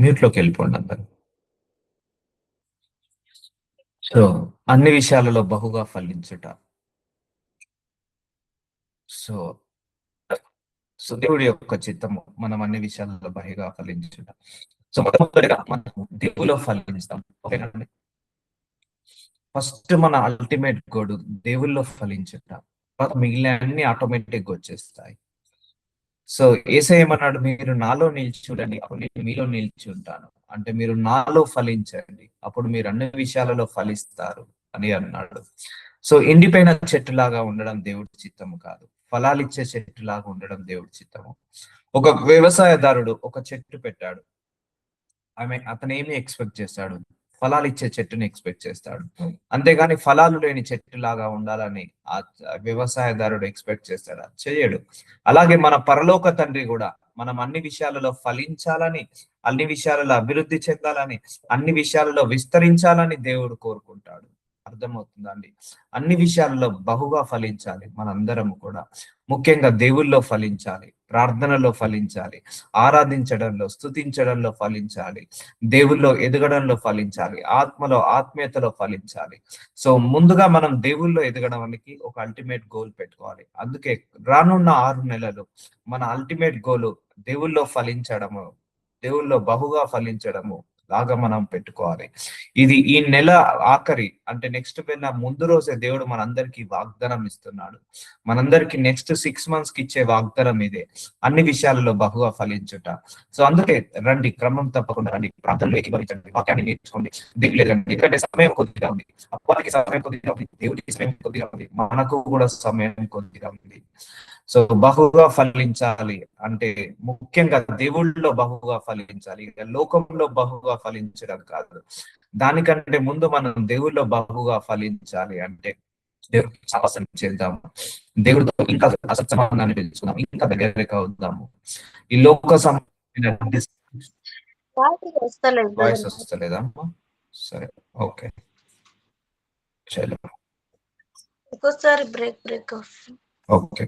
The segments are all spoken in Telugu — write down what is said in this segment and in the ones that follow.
మ్యూట్లోకి వెళ్ళిపోండి అందరు. సో అన్ని విషయాలలో బహుగా ఫలించుట. సో సో దేవుడి యొక్క చిత్తము మనం అన్ని విషయాలలో బహిగా ఫలించుట. సో మొట్టమొదటిగా మనం దేవులో ఫలిస్తాం. ఓకేనండి. ఫస్ట్ మన అల్టిమేట్ గోల్ దేవుల్లో ఫలించుట. మిగిలిన అన్ని ఆటోమేటిక్ వచ్చేస్తాయి. సో యేసయ్య ఏమన్నాడు, మీరు నాలో నిలిచుండండి అప్పుడు నేను మీలో నిలిచి ఉంటాను. అంటే మీరు నాలో ఫలించండి అప్పుడు మీరు అన్ని విషయాలలో ఫలిస్తారు అని అన్నాడు. సో ఎండిపోయిన చెట్టులాగా ఉండడం దేవుడి చిత్తము కాదు, ఫలాలిచ్చే చెట్టులాగా ఉండడం దేవుడి చిత్తము. ఒక వ్యవసాయదారుడు ఒక చెట్టు పెట్టాడు. అతను ఏమి ఎక్స్పెక్ట్ చేస్తాడు? ఫలాలు ఇచ్చే చెట్టుని ఎక్స్పెక్ట్ చేస్తాడు. అంతేగాని ఫలాలు లేని చెట్టు లాగా ఉండాలని ఆ వ్యవసాయదారుడు ఎక్స్పెక్ట్ చేస్తాడా? చేయడు. అలాగే మన పరలోక తండ్రి కూడా మనం అన్ని విషయాలలో ఫలించాలని, అన్ని విషయాలలో అభివృద్ధి చెందాలని, అన్ని విషయాలలో విస్తరించాలని దేవుడు కోరుకుంటాడు. అర్థమవుతుందండి? అన్ని విషయాలలో బహుగా ఫలించాలి మనందరము కూడా. ముఖ్యంగా దేవుల్లో ఫలించాలి, ప్రార్థనలో ఫలించాలి, ఆరాధించడంలో, స్తుతించడంలో ఫలించాలి, దేవుల్లో ఎదగడంలో ఫలించాలి, ఆత్మలో ఆత్మీయతలో ఫలించాలి. సో ముందుగా మనం దేవుల్లో ఎదగడానికి ఒక అల్టిమేట్ గోల్ పెట్టుకోవాలి. అందుకే రానున్న 6 నెలలు మన అల్టిమేట్ గోల్ దేవుల్లో ఫలించడము, దేవుల్లో బహుగా ఫలించడము లాగా మనం పెట్టుకోవాలి. ఇది ఈ నెల ఆఖరి అంటే నెక్స్ట్ ముందు రోజే దేవుడు మనందరికీ వాగ్దానం ఇస్తున్నాడు. మనందరికి నెక్స్ట్ 6 months కి ఇచ్చే వాగ్దానం ఇదే, అన్ని విషయాలలో బహుగా ఫలించుట. సో అందుకే రండి, క్రమం తప్పకుండా రండి, ప్రార్థనలో ఏకీభవించండి, వాక్యాన్ని నేర్చుకోండి. లేదండి, ఎందుకంటే సమయం కొద్దిగా ఉంది, అప్పటికి సమయం కొద్దిగా ఉంది, దేవుడికి సమయం కొద్దిగా ఉంది, మనకు కూడా సమయం కొద్దిగా ఉంది. సో బహుగా ఫలించాలి అంటే ముఖ్యంగా దేవుళ్ళలో బహుగా ఫలించాలి, ఇక లోకంలో బహుగా ఫలించడం కాదు. దానికంటే ముందు మనం దేవుళ్ళలో బహుగా ఫలించాలి అంటే దేవుడికి సహవాసం చేద్దాము, దేవుడితో ఇంకా అసత్సంబంధాన్ని పెంచుకుందాం, ఇంకా దగ్గరగా అవుదాము. ఈ లోక సంబంధమైన వాయిస్ వస్తలేదా? సరే, ఓకే, చలో, ఒక్కోసారి బ్రేక్ ఓకే.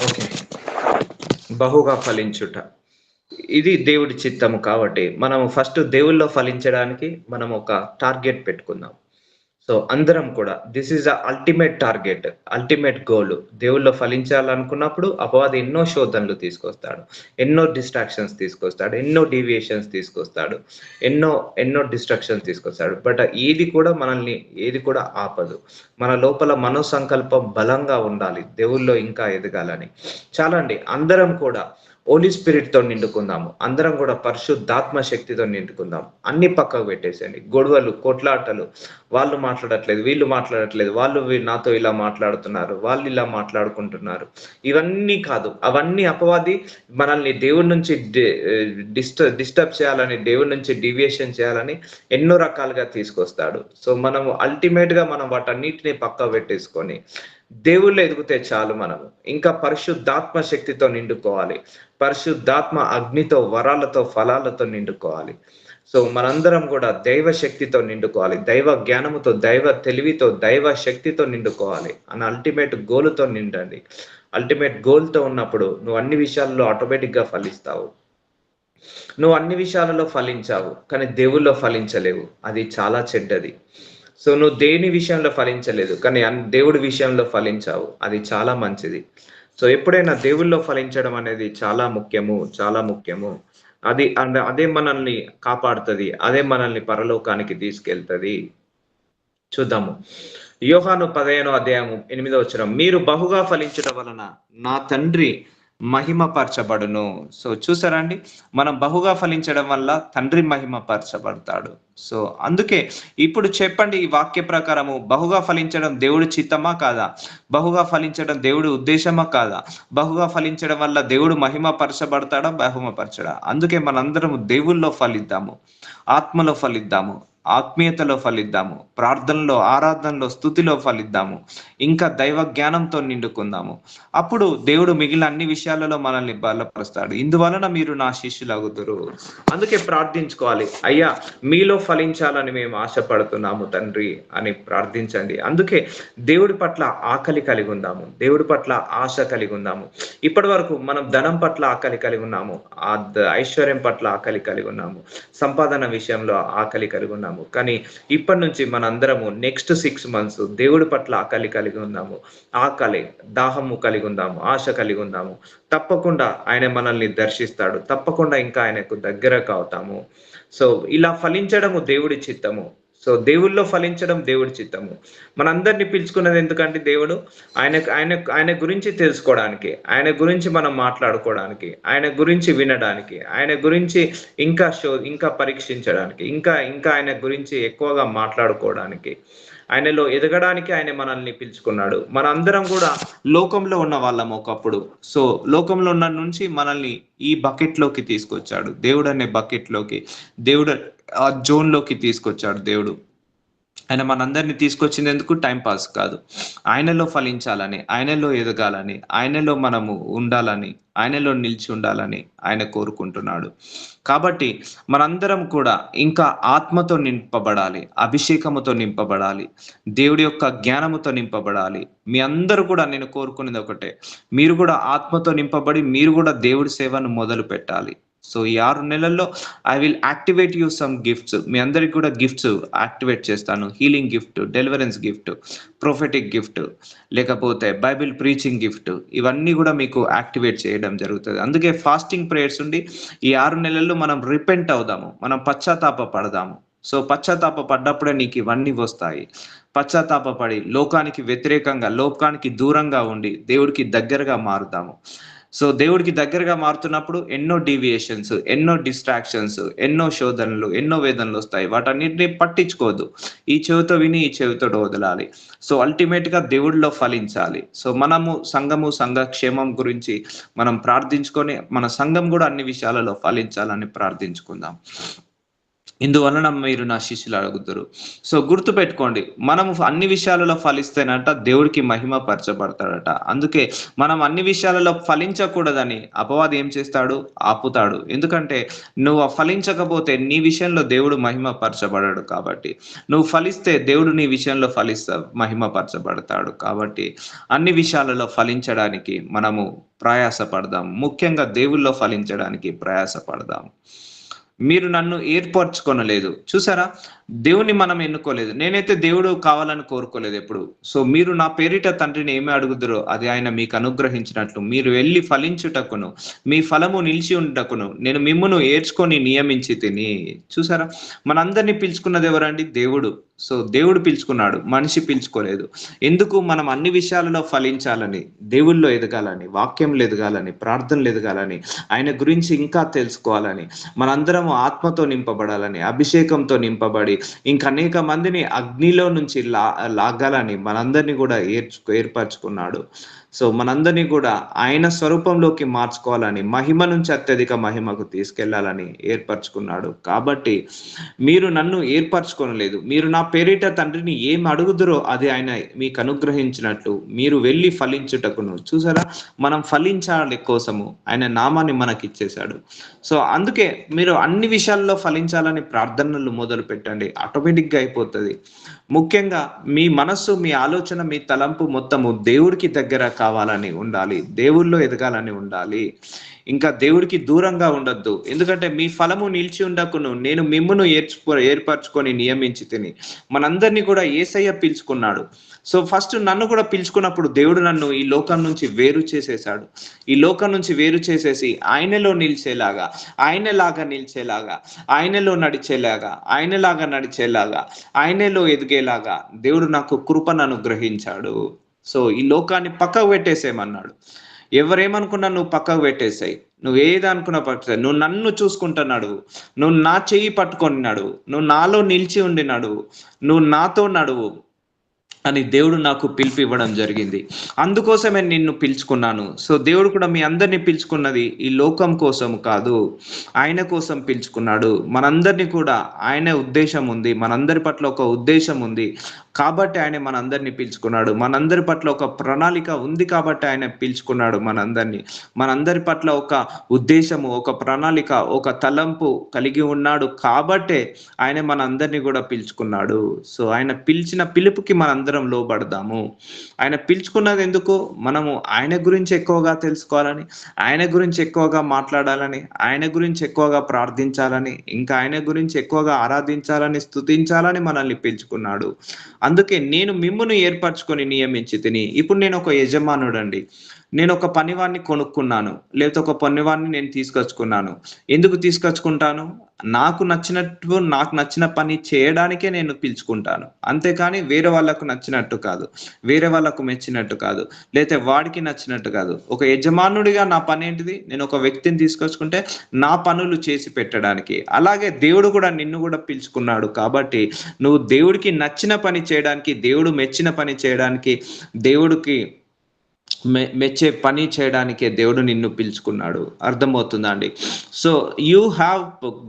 ఓకే, బహుగా ఫలించుట ఇది దేవుడి చిత్తము. కాబట్టి మనం ఫస్ట్ దేవుల్లో ఫలించడానికి మనం ఒక టార్గెట్ పెట్టుకుందాం. సో అందరం కూడా this is the ultimate target, ultimate goal. దేవుల్లో ఫలించాలనుకున్నప్పుడు అపవాది ఎన్నో శోధనలు తీసుకొస్తాడు, ఎన్నో డిస్ట్రాక్షన్స్ తీసుకొస్తాడు, ఎన్నో డీవియేషన్స్ తీసుకొస్తాడు, ఎన్నో ఎన్నో డిస్ట్రాక్షన్స్ తీసుకొస్తాడు. బట్ ఏది కూడా ఆపదు. మన లోపల మనోసంకల్పం బలంగా ఉండాలి, దేవుల్లో ఇంకా ఎదగాలని. చాలా అండి, అందరం కూడా హోలీ స్పిరిట్ తో నిండుకుందాము, అందరం కూడా పరిశుద్ధాత్మ శక్తితో నిండుకుందాం. అన్ని పక్కకు పెట్టేసేయండి, గొడవలు, కొట్లాటలు, వాళ్ళు మాట్లాడట్లేదు, వీళ్ళు మాట్లాడట్లేదు, వాళ్ళు నాతో ఇలా మాట్లాడుతున్నారు, వాళ్ళు ఇలా మాట్లాడుకుంటున్నారు, ఇవన్నీ కాదు. అవన్నీ అపవాది మనల్ని దేవుడి నుంచి డిస్టర్బ్ చేయాలని, దేవుడి నుంచి డీవియేషన్ చేయాలని ఎన్నో రకాలుగా తీసుకొస్తాడు. సో మనము అల్టిమేట్ గా మనం వాటన్నిటిని పక్క పెట్టేసుకొని దేవుళ్ళు ఎదిగితే చాలు. మనము ఇంకా పరిశుద్ధాత్మ శక్తితో నిండుకోవాలి, పరిశుద్ధాత్మ అగ్నితో, వరాలతో, ఫలాలతో నిండుకోవాలి. సో మనందరం కూడా దైవ శక్తితో నిండుకోవాలి, దైవ జ్ఞానముతో, దైవ తెలివితో, దైవ శక్తితో నిండుకోవాలి అని అల్టిమేట్ గోల్తో నిండండి. అల్టిమేట్ గోల్తో ఉన్నప్పుడు నువ్వు అన్ని విషయాల్లో ఆటోమేటిక్ గా ఫలిస్తావు. నువ్వు అన్ని విషయాలలో ఫలించావు కానీ దేవుల్లో ఫలించలేవు, అది చాలా చెడ్డది. సో నువ్వు దేని విషయంలో ఫలించలేదు కానీ దేవుడి విషయంలో ఫలించావు, అది చాలా మంచిది. సో ఎప్పుడైనా దేవుల్లో ఫలించడం అనేది చాలా ముఖ్యము, చాలా ముఖ్యము. అదే మనల్ని కాపాడుతుంది, అదే మనల్ని పరలోకానికి తీసుకెళ్తుంది. చూద్దాము, యోహాను 15:8 మీరు బహుగా ఫలించడం వలన నా తండ్రి మహిమపరచబడును. సో చూసారా అండి, మనం బహుగా ఫలించడం వల్ల తండ్రి మహిమపరచబడతాడు. సో అందుకే ఇప్పుడు చెప్పండి, ఈ వాక్య ప్రకారము బహుగా ఫలించడం దేవుడి చిత్తమా కాదా? బహుగా ఫలించడం దేవుడి ఉద్దేశమా కాదా? బహుగా ఫలించడం వల్ల దేవుడు మహిమపరచబడతాడా, బహుమపరచడా? అందుకే మనందరము దేవుల్లో ఫలిద్దాము, ఆత్మలో ఫలిద్దాము, ఆత్మీయతలో ఫలిద్దాము, ప్రార్థనలో, ఆరాధనలో, స్తుతిలో ఫలిద్దాము, ఇంకా దైవ జ్ఞానంతో నిండుకుందాము. అప్పుడు దేవుడు మిగిలిన అన్ని విషయాలలో మనల్ని బలపరుస్తాడు. ఇందువలన మీరు నా శిష్యులగుదురు. అందుకే ప్రార్థించుకోవాలి, అయ్యా మీలో ఫలించాలని మేము ఆశపడుతున్నాము తండ్రి అని ప్రార్థించండి. అందుకే దేవుడి పట్ల ఆకలి కలిగి ఉందాము, దేవుడి పట్ల ఆశ కలిగి ఉందాము. ఇప్పటి వరకు మనం ధనం పట్ల ఆకలి కలిగి ఉన్నాము, ఐశ్వర్యం పట్ల ఆకలి కలిగి ఉన్నాము, సంపాదన విషయంలో ఆకలి కలిగి ఉన్నాము. కానీ ఇప్పటి నుంచి మనందరము నెక్స్ట్ 6 months దేవుడి పట్ల ఆకలి కలిగి ఉందాము, ఆకలి దాహము కలిగి ఉందాము, ఆశ కలిగి ఉందాము. తప్పకుండా ఆయన మనల్ని దర్శిస్తాడు, తప్పకుండా ఇంకా ఆయనకు దగ్గర అవుతాము. సో ఇలా ఫలించడము దేవుడి చిత్తము. సో దేవుళ్ళో ఫలించడం దేవుడి చిత్తము. మనందరినీ పిలుచుకున్నది ఎందుకంటే దేవుడు ఆయన గురించి తెలుసుకోవడానికి, ఆయన గురించి మనం మాట్లాడుకోవడానికి, ఆయన గురించి వినడానికి, ఆయన గురించి ఇంకా పరీక్షించడానికి, ఇంకా ఆయన గురించి ఎక్కువగా మాట్లాడుకోవడానికి, ఆయనలో ఎదగడానికి ఆయన మనల్ని పిలుచుకున్నాడు. మనందరం కూడా లోకంలో ఉన్న వాళ్ళం ఒకప్పుడు. సో లోకంలో ఉన్న నుంచి మనల్ని ఈ బకెట్ లోకి తీసుకొచ్చాడు దేవుడు, అనే బకెట్ లోకి, దేవుడు ఆ జోన్ లోకి తీసుకొచ్చాడు దేవుడు. ఆయన మనందరినీ తీసుకొచ్చింది ఎందుకు? టైం పాస్ కాదు, ఆయనలో ఫలించాలని, ఆయనలో ఎదగాలని, ఆయనలో మనము ఉండాలని, ఆయనలో నిలిచి ఉండాలని ఆయన కోరుకుంటున్నాడు. కాబట్టి మనందరం కూడా ఇంకా ఆత్మతో నింపబడాలి, అభిషేకముతో నింపబడాలి, దేవుడి యొక్క జ్ఞానముతో నింపబడాలి. మీ అందరూ కూడా నేను కోరుకునేది ఒకటే, మీరు కూడా ఆత్మతో నింపబడి మీరు కూడా దేవుడి సేవను మొదలు పెట్టాలి. సో ఈ 6 నెలల్లో I will activate you some gifts. మీ అందరికి కూడా గిఫ్ట్స్ యాక్టివేట్ చేస్తాను. Healing gift, deliverance gift, prophetic gift, లేకపోతే బైబిల్ ప్రీచింగ్ గిఫ్ట్, ఇవన్నీ కూడా మీకు యాక్టివేట్ చేయడం జరుగుతుంది. అందుకే ఫాస్టింగ్ ప్రేయర్స్ ఉండి ఈ 6 నెలల్లో మనం రిపెంట్ అవుదాము, మనం పశ్చాత్తాప పడదాము. సో పశ్చాత్తాప పడ్డప్పుడే నీకు ఇవన్నీ వస్తాయి. పశ్చాత్తాప పడి లోకానికి వ్యతిరేకంగా, లోకానికి దూరంగా ఉండి దేవుడికి దగ్గరగా మారుదాము. సో దేవుడికి దగ్గరగా మారుతున్నప్పుడు ఎన్నో డీవియేషన్స్, ఎన్నో డిస్ట్రాక్షన్స్, ఎన్నో శోధనలు, ఎన్నో వేదనలు వస్తాయి. వాటన్నిటిని పట్టించుకోవద్దు. ఈ చెవితో విని ఈ చెవితో వదలాలి. సో అల్టిమేట్ గా దేవుడిలో ఫలించాలి. సో మనము సంఘ క్షేమం గురించి మనం ప్రార్థించుకొని మన సంఘం కూడా అన్ని విషయాలలో ఫలించాలని ప్రార్థించుకుందాం. ఇందువలన మీరు నా శిష్యులు అడుగుతారు. సో గుర్తు పెట్టుకోండి, మనము అన్ని విషయాలలో ఫలిస్తేనట దేవుడికి మహిమ పరచబడతాడట. అందుకే మనం అన్ని విషయాలలో ఫలించకూడదని అపవాది ఏం చేస్తాడు? ఆపుతాడు. ఎందుకంటే నువ్వు ఫలించకపోతే నీ విషయంలో దేవుడు మహిమ పరచబడాడు. కాబట్టి నువ్వు ఫలిస్తే దేవుడు నీ విషయంలో మహిమ పరచబడతాడు. కాబట్టి అన్ని విషయాలలో ఫలించడానికి మనము ప్రయాసపడదాం. ముఖ్యంగా దేవుళ్ళలో ఫలించడానికి ప్రయాసపడదాం. మీరు నన్ను ఏర్పరచుకొనలేదు. చూసారా, దేవుని మనం ఎన్నుకోలేదు. నేనైతే దేవుడు కావాలని కోరుకోలేదు ఎప్పుడు. సో మీరు నా పేరిట తండ్రిని ఏమి అడుగుదురో అది ఆయన మీకు అనుగ్రహించినట్లు మీరు వెళ్ళి ఫలించుటకును మీ ఫలము నిలిచి ఉండటకును నేను మిమ్మును ఏర్చుకొని నియమించి తిని. చూసారా, మనందరినీ పిలుచుకున్నది ఎవరండి? దేవుడు. సో దేవుడు పిలుచుకున్నాడు, మనిషి పిలుచుకోలేదు. ఎందుకు? మనం అన్ని విషయాలలో ఫలించాలని, దేవుల్లో ఎదగాలని, వాక్యంలో ఎదగాలని, ప్రార్థనలు ఎదగాలని, ఆయన గురించి ఇంకా తెలుసుకోవాలని, మనందరం ఆత్మతో నింపబడాలని, అభిషేకంతో నింపబడి ఇంకా అనేక మందిని అగ్నిలో నుంచి లాగాలని మనందరినీ కూడా ఏర్పరచుకున్నాడు. సో మనందరినీ కూడా ఆయన స్వరూపంలోకి మార్చుకోవాలని, మహిమ నుంచి అత్యధిక మహిమకు తీసుకెళ్లాలని ఏర్పరచుకున్నాడు. కాబట్టి మీరు నన్ను ఏర్పరచుకోనలేదు. మీరు నా పేరిట తండ్రిని ఏం అడుగుదురో అది ఆయన మీకు అనుగ్రహించినట్లు మీరు వెళ్ళి ఫలించుటకును. చూసారా, మనం ఫలించాలి కోసము ఆయన నామాన్ని మనకి ఇచ్చేశాడు. సో అందుకే మీరు అన్ని విషయాల్లో ఫలించాలని ప్రార్థనలు మొదలు పెట్టండి, ఆటోమేటిక్ గా అయిపోతుంది. ముఖ్యంగా మీ మనస్సు, మీ ఆలోచన, మీ తలంపు మొత్తము దేవుడికి దగ్గర కావాలని ఉండాలి, దేవుళ్ళో ఎదగాలని ఉండాలి. ఇంకా దేవుడికి దూరంగా ఉండొద్దు. ఎందుకంటే మీ ఫలము నిలిచి ఉండకును నేను మిమ్మును ఏర్పరచుకొని నియమించి తిని. మనందరినీ కూడా యేసయ్య పిలుచుకున్నాడు. సో ఫస్ట్ నన్ను కూడా పిలుచుకున్నప్పుడు దేవుడు నన్ను ఈ లోకం నుంచి వేరు చేసేసాడు. ఈ లోకం నుంచి వేరు చేసేసి ఆయనలో నిలిచేలాగా, ఆయనలాగా నిలిచేలాగా, ఆయనలో నడిచేలాగా, ఆయనలాగా నడిచేలాగా, ఆయనలో ఎదిగేలాగా దేవుడు నాకు కృపను అనుగ్రహించాడు. సో ఈ లోకాన్ని పక్కకు పెట్టేసేయమన్నాడు. ఎవరేమనుకున్నా నువ్వు పక్కకు పెట్టేసాయి, నువ్వు ఏది అనుకున్నా పట్టుతాయి, నువ్వు నన్ను చూసుకుంటున్నాడు, నువ్వు నా చెయ్యి పట్టుకొని నడువు, నువ్వు నాలో నిలిచి ఉండి నడువు, నువ్వు నాతో నడువు, అని దేవుడు నాకు పిలుపు ఇవ్వడం జరిగింది. అందుకోసమే నిన్ను పిలుచుకున్నాను. సో దేవుడు కూడా మీ అందరిని పిలుచుకున్నది ఈ లోకం కోసం కాదు, ఆయన కోసం పిలుచుకున్నాడు. మనందరినీ కూడా ఆయన ఉద్దేశం ఉంది, మనందరి పట్ల ఒక ఉద్దేశం ఉంది కాబట్టి ఆయన మనందరినీ పిలుచుకున్నాడు. మనందరి పట్ల ఒక ప్రణాళిక ఉంది కాబట్టి ఆయన పిలుచుకున్నాడు మనందరినీ. మనందరి పట్ల ఒక ఉద్దేశము, ఒక ప్రణాళిక, ఒక తలంపు కలిగి ఉన్నాడు కాబట్టే ఆయన మనందరినీ కూడా పిలుచుకున్నాడు. సో ఆయన పిలిచిన పిలుపుకి మనందరం లోబడదాము. ఆయన పిలుచుకున్నది ఎందుకు? మనము ఆయన గురించి ఎక్కువగా తెలుసుకోవాలని, ఆయన గురించి ఎక్కువగా మాట్లాడాలని, ఆయన గురించి ఎక్కువగా ప్రార్థించాలని, ఇంకా ఆయన గురించి ఎక్కువగా ఆరాధించాలని, స్తుతించాలని మనల్ని పిలుచుకున్నాడు. అందుకే నేను మిమ్మును ఏర్పరచుకొని నియమించితిని. ఇప్పుడు నేను ఒక యజమానుడండి. నేను ఒక పనివాడిని కొనుక్కున్నాను. లేకపోతే ఒక పనివాడిని నేను తీసుకొచ్చుకున్నాను. ఎందుకు తీసుకొచ్చుకుంటాను? నాకు నచ్చినట్టు, నాకు నచ్చిన పని చేయడానికే నేను పిలుచుకుంటాను. అంతేకాని వేరే వాళ్ళకు నచ్చినట్టు కాదు. వేరే వాళ్ళకు మెచ్చినట్టు కాదు. లేతే వాడికి నచ్చినట్టు కాదు. ఒక యజమానుడిగా నా పనేంటిది? నేను ఒక వ్యక్తిని తీసుకొచ్చుకుంటే నా పనులు చేసి పెట్టడానికి. అలాగే దేవుడు కూడా నిన్ను కూడా పిలుచుకున్నాడు కాబట్టి నువ్వు దేవుడికి నచ్చిన పని చేయడానికి, దేవుడు మెచ్చిన పని చేయడానికి, దేవుడికి మెచ్చే పని చేయడానికే దేవుడు నిన్ను పిలుచుకున్నాడు. అర్థమవుతుందా అండి? So you have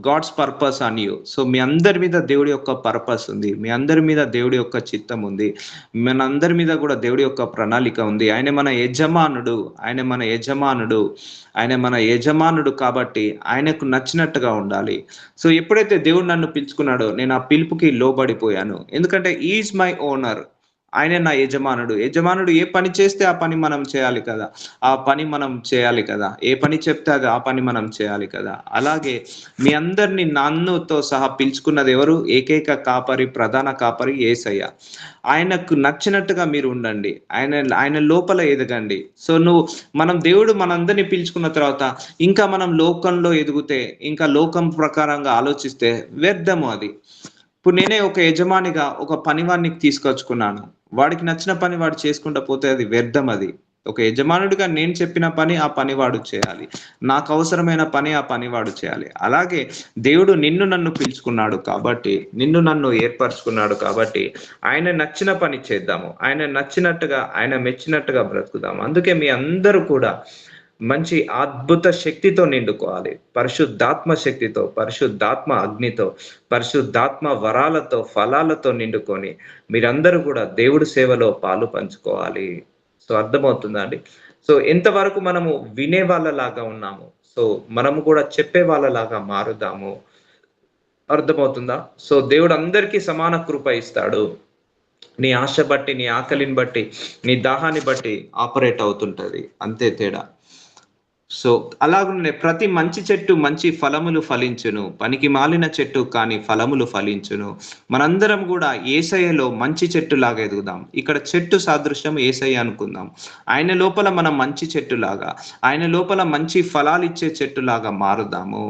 God's purpose on you. So మీ అందరి మీద దేవుడి యొక్క పర్పస్ ఉంది. మీ అందరి మీద దేవుడి యొక్క చిత్తం ఉంది. మనందరి మీద కూడా దేవుడి యొక్క ప్రణాళిక ఉంది. ఆయన మన యజమానుడు. ఆయన మన యజమానుడు. ఆయన మన యజమానుడు కాబట్టి ఆయనకు నచ్చినట్టుగా ఉండాలి. సో ఎప్పుడైతే దేవుడు నన్ను పిలుచుకున్నాడో నేను ఆ పిలుపుకి లోబడిపోయాను. ఎందుకంటే ఈజ్ మై ఓనర్. ఆయనే నా యజమానుడు. యజమానుడు ఏ పని చేస్తే ఆ పని మనం చేయాలి కదా! ఆ పని మనం చేయాలి కదా! ఏ పని చెప్తే అది ఆ పని మనం చేయాలి కదా! అలాగే మీ అందరిని నన్నుతో సహా పిలుచుకున్నది ఎవరు? ఏకైక కాపరి, ప్రధాన కాపరి యేసయ్య. ఆయనకు నచ్చినట్టుగా మీరు ఉండండి. ఆయన లోపల ఎదగండి. సో మనం దేవుడు మనందరిని పిలుచుకున్న తర్వాత ఇంకా మనం లోకంలో ఎదిగితే, ఇంకా లోకం ప్రకారంగా ఆలోచిస్తే వ్యర్థము అది. ఇప్పుడు నేనే ఒక యజమానిగా ఒక పనివాడిని తీసుకొచ్చుకున్నాను. వాడికి నచ్చిన పని వాడు చేసుకుంటా పోతే అది వ్యర్థం అది. ఒక యజమానుడిగా నేను చెప్పిన పని ఆ పనివాడు చేయాలి. నాకు అవసరమైన పని ఆ పనివాడు చేయాలి. అలాగే దేవుడు నిన్ను నన్ను పిలుచుకున్నాడు కాబట్టి, నిన్ను నన్ను ఏర్పరచుకున్నాడు కాబట్టి ఆయన నచ్చిన పని చేద్దాము. ఆయన నచ్చినట్టుగా, ఆయన మెచ్చినట్టుగా బ్రతుకుదాము. అందుకే మీ అందరూ కూడా మంచి అద్భుత శక్తితో నిండుకోవాలి. పరిశుద్ధాత్మ శక్తితో, పరిశుద్ధాత్మ అగ్నితో, పరిశుద్ధాత్మ వరాలతో, ఫలాలతో నిండుకొని మీరందరూ కూడా దేవుడి సేవలో పాలు పంచుకోవాలి. సో అర్థమవుతుందా అండి? సో ఎంతవరకు మనము వినే వాళ్ళలాగా ఉన్నాము. సో మనము కూడా చెప్పే వాళ్ళలాగా మారుదాము. అర్థమవుతుందా? సో దేవుడు అందరికీ సమాన కృప ఇస్తాడు. నీ ఆశ బట్టి, నీ ఆకలిని బట్టి, నీ దాహాన్ని బట్టి ఆపరేట్ అవుతుంటది. అంతే తేడా. సో అలాగనే ప్రతి మంచి చెట్టు మంచి ఫలములు ఫలించును, పనికి మాలిన చెట్టు కానీ ఫలములు ఫలించును. మనందరం కూడా యేసయ్యలో మంచి చెట్టులాగా ఎదుగుదాం. ఇక్కడ చెట్టు సాదృశ్యం యేసయ్య అనుకుందాం. ఆయన లోపల మనం మంచి చెట్టులాగా, ఆయన లోపల మంచి ఫలాలు ఇచ్చే చెట్టులాగా మారుదాము.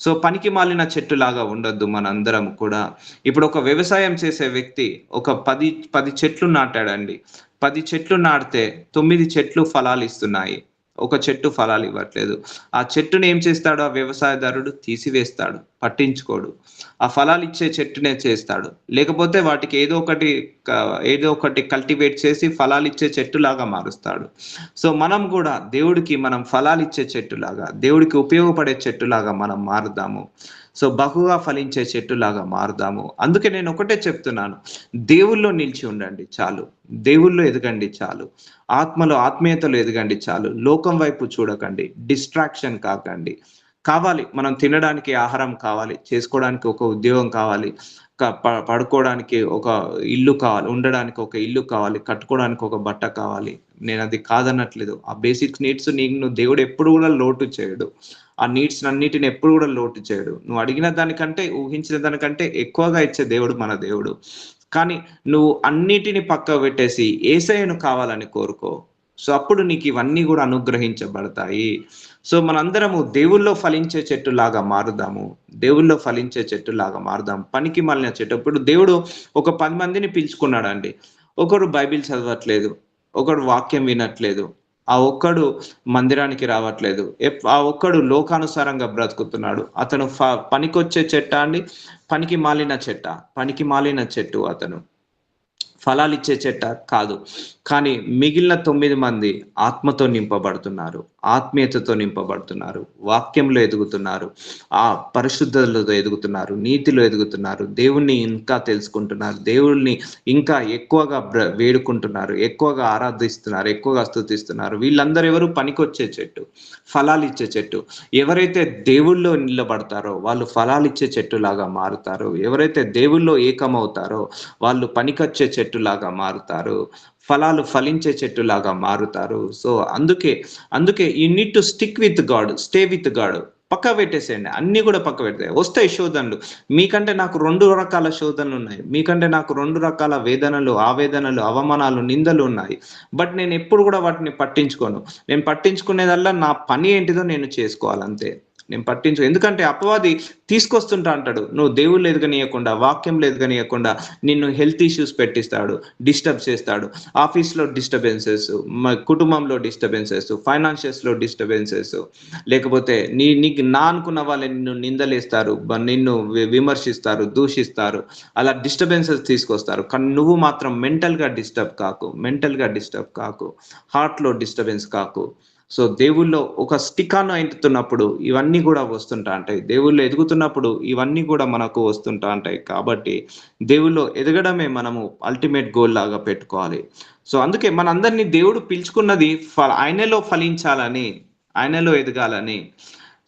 సో పనికి మాలిన చెట్టులాగా ఉండొద్దు మనందరం కూడా. ఇప్పుడు ఒక వ్యవసాయం చేసే వ్యక్తి ఒక 10 చెట్లు నాటాడండి. 10 చెట్లు నాటితే 9 చెట్లు ఫలాలు ఇస్తున్నాయి. ఒక చెట్టు ఫలాలు ఇవ్వట్లేదు. ఆ చెట్టుని ఏం చేస్తాడు ఆ వ్యవసాయదారుడు? తీసివేస్తాడు, పట్టించుకోడు. ఆ ఫలాలు ఇచ్చే చెట్టునే చేస్తాడు. లేకపోతే వాటికి ఏదో ఒకటి కల్టివేట్ చేసి ఫలాలు ఇచ్చే చెట్టులాగా మారుస్తాడు. సో మనం కూడా దేవుడికి మనం ఫలాలు ఇచ్చే చెట్టులాగా, దేవుడికి ఉపయోగపడే చెట్టులాగా మనం మారుదాము. సో బహుగా ఫలించే చెట్టులాగా మారుదాము. అందుకే నేను ఒకటే చెప్తున్నాను, దేవుల్లో నిలిచి ఉండండి చాలు. దేవుల్లో ఎదగండి చాలు. ఆత్మలో, ఆత్మీయతలో ఎదగండి చాలు. లోకం వైపు చూడకండి, డిస్ట్రాక్షన్ కాకండి. కావాలి, మనం తినడానికి ఆహారం కావాలి, చేసుకోవడానికి ఒక ఉద్యోగం కావాలి, పడుకోవడానికి ఒక ఇల్లు కావాలి, ఉండడానికి ఒక ఇల్లు కావాలి, కట్టుకోవడానికి ఒక బట్ట కావాలి. నేను అది కాదనట్లేదు. ఆ బేసిక్ నీడ్స్ నువ్వు దేవుడు ఎప్పుడు కూడా లోటు చేయడు. ఆ నీడ్స్ అన్నిటిని ఎప్పుడు కూడా లోటు చేయడు. నువ్వు అడిగిన దానికంటే, ఊహించిన దానికంటే ఎక్కువగా ఇచ్చే దేవుడు మన దేవుడు. కానీ నువ్వు అన్నిటిని పక్క పెట్టేసి యేసయ్యను కావాలని కోరుకో. సో అప్పుడు నీకు ఇవన్నీ కూడా అనుగ్రహించబడతాయి. సో మనందరము దేవుల్లో ఫలించే చెట్టులాగా మారుదాము. దేవుల్లో ఫలించే చెట్టులాగా మారుదాం. పనికి మాలిన చెట్టు. ఇప్పుడు దేవుడు ఒక 10 మందిని పిలుచుకున్నాడండి. ఒకడు బైబిల్ చదవట్లేదు, ఒకడు వాక్యం వినట్లేదు, ఆ ఒక్కడు మందిరానికి రావట్లేదు, ఆ ఒక్కడు లోకానుసారంగా బ్రతుకుతున్నాడు. అతను పనికొచ్చే చెట్ట అండి? పనికి మాలిన చెట్టు అతను. ఫలాలు ఇచ్చే చెట్ట కాదు. కానీ మిగిలిన 9 మంది ఆత్మతో నింపబడుతున్నారు, ఆత్మీయతతో నింపబడుతున్నారు, వాక్యంలో ఎదుగుతున్నారు, ఆ పరిశుద్ధతలో ఎదుగుతున్నారు, నీతిలో ఎదుగుతున్నారు, దేవుణ్ణి ఇంకా తెలుసుకుంటున్నారు, దేవుణ్ణి ఇంకా ఎక్కువగా వేడుకుంటున్నారు, ఎక్కువగా ఆరాధిస్తున్నారు, ఎక్కువగా స్తుతిస్తున్నారు. వీళ్ళందరూ ఎవరు? పనికొచ్చే చెట్టు, ఫలాలు ఇచ్చే చెట్టు. ఎవరైతే దేవుళ్ళో నిలబడతారో వాళ్ళు ఫలాలు ఇచ్చే చెట్టులాగా మారుతారు. ఎవరైతే దేవుళ్ళో ఏకమవుతారో వాళ్ళు పనికొచ్చే చెట్టులాగా మారుతారు, ఫలాలు ఫలించే చెట్టులాగా మారుతారు. సో అందుకే you need to stick with God, stay with God. పక్క పెట్టేసేయండి, అన్ని కూడా పక్క పెడతాయి. వస్తాయి శోధనలు, మీకంటే నాకు 2 రకాల శోధనలు ఉన్నాయి, మీకంటే నాకు 2 రకాల వేదనలు, ఆవేదనలు, అవమానాలు, నిందలు ఉన్నాయి. బట్ నేను ఎప్పుడు కూడా వాటిని పట్టించుకోను. నేను పట్టించుకునేదల్లా నా పని ఏంటిదో నేను చేసుకోవాలంతే. నేను ఎందుకంటే అపవాది తీసుకొస్తుంటా అంటాడు, నువ్వు దేవుళ్ళు ఎదగనీయకుండా, వాక్యంలో ఎదగనీయకుండా నిన్ను హెల్త్ ఇష్యూస్ పెట్టిస్తాడు, డిస్టర్బ్ చేస్తాడు. ఆఫీస్లో డిస్టర్బెన్సెస్, కుటుంబంలో డిస్టర్బెన్సెస్, ఫైనాన్షియల్స్లో డిస్టర్బెన్సెస్, లేకపోతే నీకు నా అనుకున్న వాళ్ళని నిన్ను నిందలేస్తారు, నిన్ను విమర్శిస్తారు, దూషిస్తారు, అలా డిస్టర్బెన్సెస్ తీసుకొస్తారు. కానీ నువ్వు మాత్రం మెంటల్గా డిస్టర్బ్ కాకు, హార్ట్లో డిస్టర్బెన్స్ కాకు. సో దేవుల్లో ఒక స్టిక్ ఆన్ అవుతున్నప్పుడు ఇవన్నీ కూడా వస్తుంటా ఉంటాయి, దేవుళ్ళు ఎదుగుతున్నప్పుడు ఇవన్నీ కూడా మనకు వస్తుంటా ఉంటాయి. కాబట్టి దేవుల్లో ఎదగడమే మనము అల్టిమేట్ గోల్ లాగా పెట్టుకోవాలి. సో అందుకే మనందరినీ దేవుడు పిలుచుకున్నది ఆయనలో ఫలించాలని, ఆయనలో ఎదగాలని.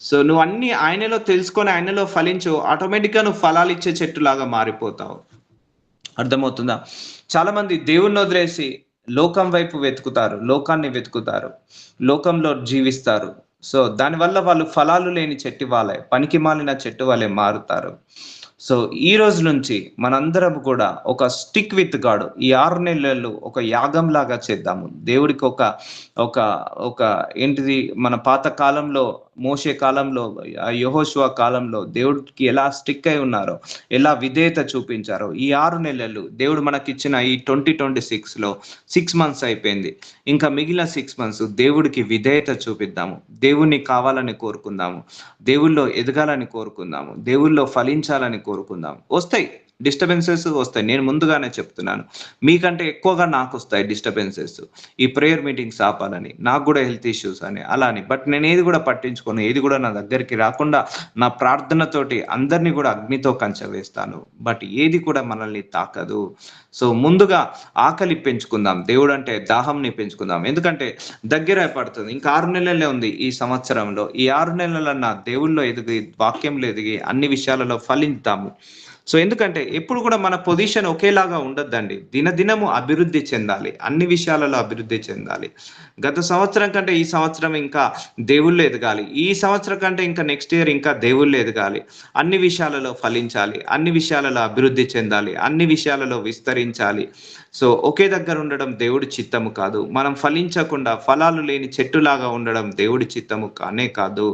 సో నువ్వు అన్ని ఆయనలో తెలుసుకొని ఆయనలో ఫలించు, ఆటోమేటిక్గా నువ్వు ఫలాలు ఇచ్చే చెట్టులాగా మారిపోతావు. అర్థమవుతుందా? చాలా మంది దేవుణ్ణి వదిలేసి లోకం వైపు వెతుకుతారు, లోకాన్ని వెతుకుతారు, లోకంలో జీవిస్తారు. సో దానివల్ల వాళ్ళు ఫలాలు లేని చెట్టు వాళ్ళే, పనికి మాలిన చెట్టు వాళ్ళే మారుతారు. సో ఈ రోజు నుంచి మనందరం కూడా ఒక స్టిక్ విత్ గాడ్, ఈ 6 నెలలు ఒక యాగం లాగా చేద్దాము. దేవుడికి ఒక ఒక ఒక ఏంటిది, మన పాత కాలంలో, మోషే కాలంలో, యెహోషువ కాలంలో దేవుడికి ఎలా స్టిక్ అయి ఉన్నారో, ఎలా విధేయత చూపించారో, ఈ 6 నెలలు దేవుడు మనకిచ్చిన ఈ 2026లో 6 మంత్స్ అయిపోయింది. ఇంకా మిగిలిన 6 మంత్స్ దేవుడికి విధేయత చూపిద్దాము, దేవుణ్ణి కావాలని కోరుకుందాము, దేవుళ్ళో ఎదగాలని కోరుకుందాము, దేవుళ్ళో ఫలించాలని కోరుకుందాం. వస్తాయి డిస్టర్బెన్సెస్ వస్తాయి, నేను ముందుగానే చెప్తున్నాను. మీకంటే ఎక్కువగా నాకు వస్తాయి డిస్టర్బెన్సెస్, ఈ ప్రేయర్ మీటింగ్స్ ఆపాలని, నాకు కూడా హెల్త్ ఇష్యూస్ అని అలా అని. బట్ నేను ఏది కూడా పట్టించుకోను, ఏది కూడా నా దగ్గరికి రాకుండా నా ప్రార్థనతోటి అందరినీ కూడా అగ్నితో కంచె వేస్తాను. బట్ ఏది కూడా మనల్ని తాకదు. సో ముందుగా ఆకలి పెంచుకుందాం, దేవుడు అంటే దాహంని పెంచుకుందాం. ఎందుకంటే దగ్గర పడుతుంది, ఇంకా 6 నెలలే ఉంది ఈ సంవత్సరంలో. ఈ 6 నెలలన్నా దేవుళ్ళో ఎదిగి, వాక్యంలో ఎదిగి, అన్ని విషయాలలో ఫలిద్దాము. సో ఎందుకంటే ఎప్పుడు కూడా మన పొజిషన్ ఒకేలాగా ఉండొద్దండి, దినదినము అభివృద్ధి చెందాలి, అన్ని విషయాలలో అభివృద్ధి చెందాలి. గత సంవత్సరం కంటే ఈ సంవత్సరం ఇంకా దేవుళ్ళు ఎదగాలి, ఈ సంవత్సరం కంటే ఇంకా నెక్స్ట్ ఇయర్ ఇంకా దేవుళ్ళు ఎదగాలి, అన్ని విషయాలలో ఫలించాలి, అన్ని విషయాలలో అభివృద్ధి చెందాలి, అన్ని విషయాలలో విస్తరించాలి. సో ఒకే దగ్గర ఉండడం దేవుడి చిత్తము కాదు, మనం ఫలించకుండా ఫలాలు లేని చెట్టులాగా ఉండడం దేవుడి చిత్తము కానే కాదు.